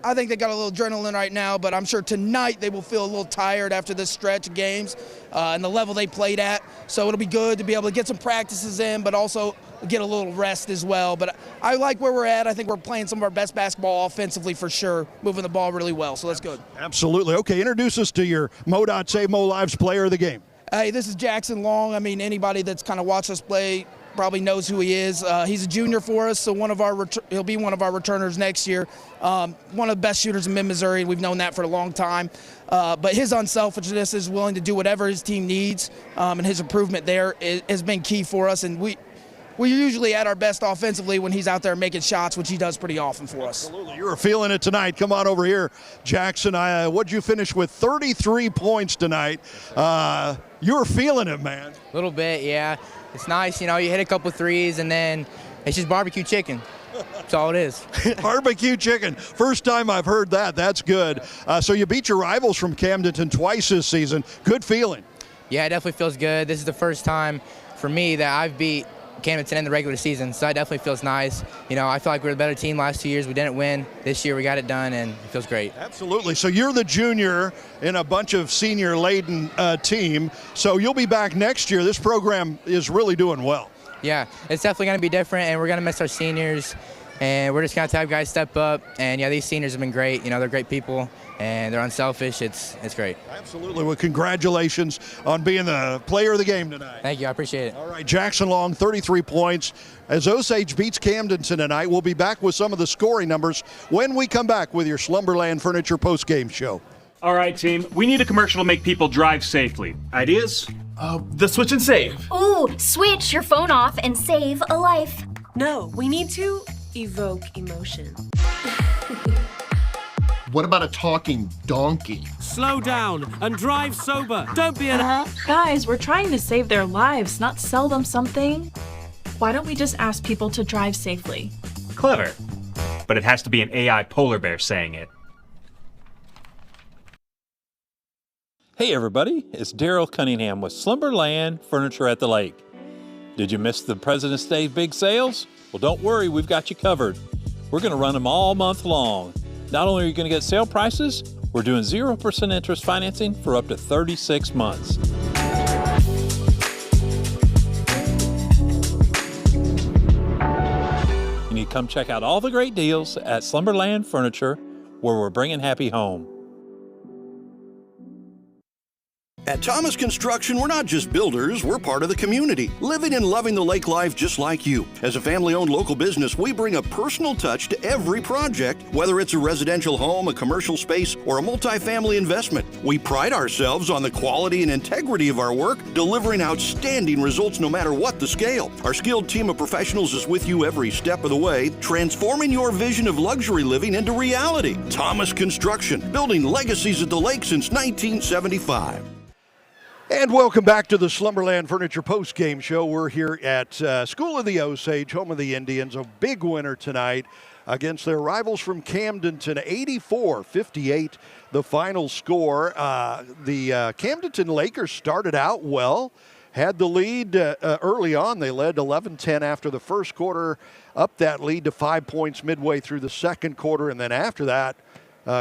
I think they got a little adrenaline right now, but I'm sure tonight they will feel a little tired after this stretch of games and the level they played at. So it'll be good to be able to get some practices in, but also get a little rest as well. But I like where we're at. I think we're playing some of our best basketball offensively for sure, moving the ball really well, so that's good. Absolutely. Okay, introduce us to your MoDOT Save Mo Lives player of the game. Hey, this is Jackson Long. Anybody that's kind of watched us play probably knows who he is. He's a junior for us, so he'll be one of our returners next year. One of the best shooters in mid-Missouri. We've known that for a long time. But his unselfishness is willing to do whatever his team needs, and his improvement there has been key for us. And we're usually at our best offensively when he's out there making shots, which he does pretty often for us. Absolutely. You were feeling it tonight. Come on over here, Jackson. What'd you finish with? 33 points tonight. You were feeling it, man. A little bit, yeah. It's nice, you hit a couple threes, and then it's just barbecue chicken. That's all it is. Barbecue chicken. First time I've heard that. That's good. So you beat your rivals from Camdenton twice this season. Good feeling. Yeah, it definitely feels good. This is the first time for me that I've beat Camdenton in the regular season, so that definitely feels nice. I feel like we were the better team last 2 years. We didn't win. This year we got it done, and it feels great. Absolutely. So you're the junior in a bunch of senior-laden team, so you'll be back next year. This program is really doing well. Yeah, it's definitely going to be different, and we're going to miss our seniors, and we're just going to have guys step up. And, yeah, these seniors have been great. They're great people, and they're unselfish. It's great. Absolutely. Well, congratulations on being the player of the game tonight. Thank you. I appreciate it. All right, Jackson Long, 33 points. As Osage beats Camdenton tonight, we'll be back with some of the scoring numbers when we come back with your Slumberland Furniture postgame show. All right, team. We need a commercial to make people drive safely. Ideas? The switch and save. Ooh, switch your phone off and save a life. No, we need to evoke emotion. What about a talking donkey? Slow down and drive sober. Don't be Guys, we're trying to save their lives, not sell them something. Why don't we just ask people to drive safely? Clever. But it has to be an AI polar bear saying it. Hey everybody, it's Daryl Cunningham with Slumberland Furniture at the Lake. Did you miss the President's Day big sales? Well, don't worry, we've got you covered. We're going to run them all month long. Not only are you going to get sale prices, we're doing 0% interest financing for up to 36 months. You need to come check out all the great deals at Slumberland Furniture, where we're bringing happy home. At Thomas Construction, we're not just builders, we're part of the community, living and loving the lake life just like you. As a family-owned local business, we bring a personal touch to every project, whether it's a residential home, a commercial space, or a multifamily investment. We pride ourselves on the quality and integrity of our work, delivering outstanding results no matter what the scale. Our skilled team of professionals is with you every step of the way, transforming your vision of luxury living into reality. Thomas Construction, building legacies at the lake since 1975. And welcome back to the Slumberland Furniture Post-Game Show. We're here at School of the Osage, home of the Indians. A big winner tonight against their rivals from Camdenton, 84-58, the final score. The Camdenton Lakers started out well, had the lead early on. They led 11-10 after the first quarter, up that lead to 5 points midway through the second quarter, and then after that,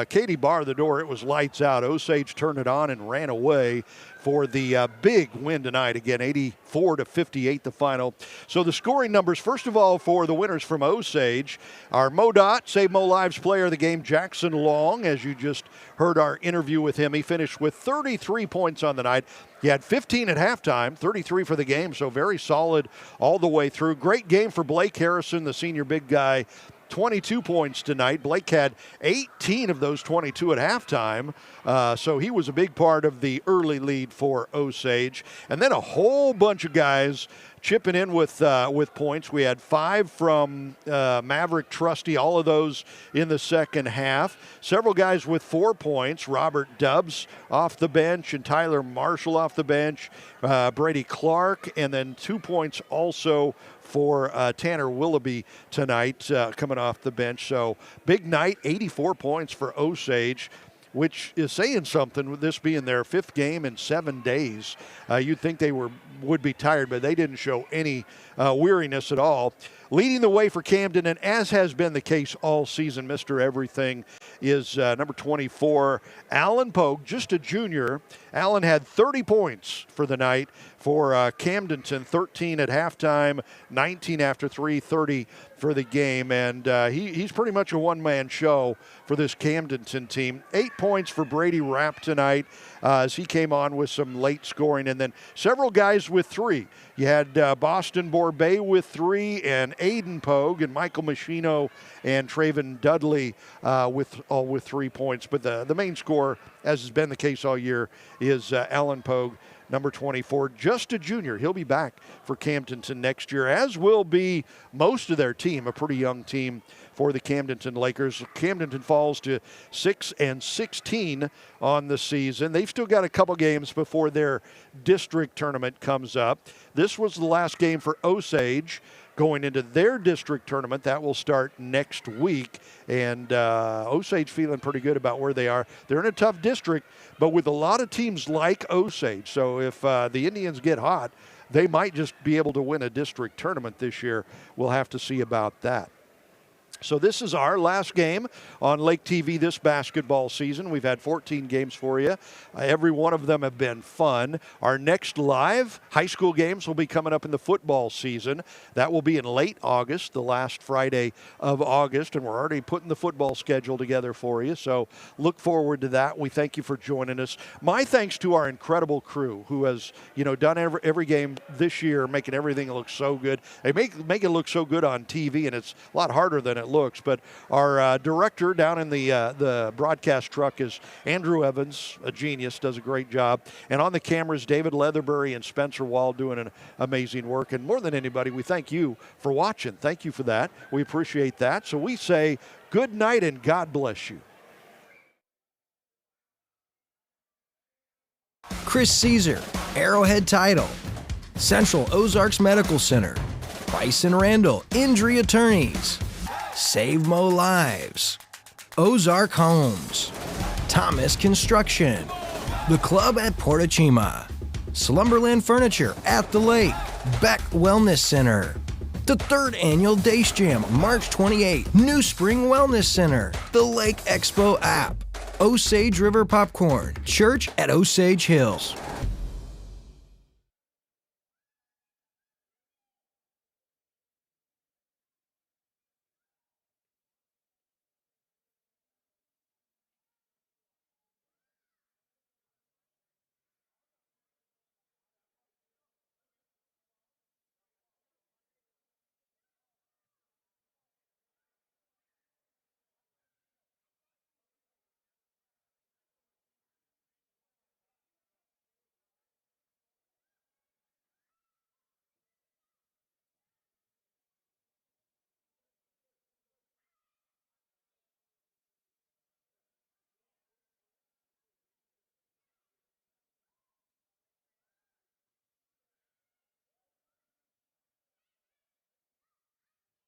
Katie barred the door. It was lights out. Osage turned it on and ran away for the big win tonight. Again, 84-58 the final. So the scoring numbers, first of all, for the winners from Osage, our MoDOT, Save Mo Lives player of the game, Jackson Long. As you just heard our interview with him, he finished with 33 points on the night. He had 15 at halftime, 33 for the game, so very solid all the way through. Great game for Blake Harrison, the senior big guy. 22 points tonight. Blake had 18 of those 22 at halftime, so he was a big part of the early lead for Osage. And then a whole bunch of guys chipping in with points. We had 5 from Maverick Trusty, all of those in the second half. Several guys with 4 points. Robert Dubbs off the bench and Tyler Marshall off the bench. Brady Clark, and then 2 points also for Tanner Willoughby tonight coming off the bench. So big night, 84 points for Osage, which is saying something with this being their 5th game in 7 days. You'd think they would be tired, but they didn't show any weariness at all. Leading the way for Camden, and as has been the case all season, Mr. Everything, is number 24, Alan Pogue, just a junior. Alan had 30 points for the night for Camdenton, 13 at halftime, 19 after 3, 30 for the game. And he's pretty much a one-man show for this Camdenton team. 8 points for Brady Rapp tonight as he came on with some late scoring. And then several guys with 3. You had Boston Borbet with 3, and Aiden Pogue and Michael Machino and Traven Dudley with 3 points. But the main scorer, as has been the case all year, is Alan Pogue, number 24, just a junior. He'll be back for Camdenton next year, as will be most of their team, a pretty young team for the Camdenton Lakers. Camdenton falls to 6-16 on the season. They've still got a couple games before their district tournament comes up. This was the last game for Osage going into their district tournament. That will start next week, and Osage feeling pretty good about where they are. They're in a tough district, but with a lot of teams like Osage. So if the Indians get hot, they might just be able to win a district tournament this year. We'll have to see about that. So this is our last game on Lake TV this basketball season. We've had 14 games for you. Every one of them have been fun. Our next live high school games will be coming up in the football season. That will be in late August, the last Friday of August, and we're already putting the football schedule together for you. So look forward to that. We thank you for joining us. My thanks to our incredible crew who has, done every game this year, making everything look so good. They make it look so good on TV, and it's a lot harder than it looks. But our director down in the broadcast truck is Andrew Evans, a genius, does a great job. And on the cameras, David Leatherbury and Spencer Wall doing an amazing work. And more than anybody, we thank you for watching. Thank you for that. We appreciate that. So we say good night and God bless you. Chris Caesar, Arrowhead Title, Central Ozarks Medical Center, Price and Randall Injury Attorneys, Save Mo Lives, Ozark Homes, Thomas Construction, The Club at Portachima, Slumberland Furniture at the Lake, Beck Wellness Center, The 3rd Annual Dace Jam, March 28th. New Spring Wellness Center. The Lake Expo app. Osage River Popcorn. Church at Osage Hills.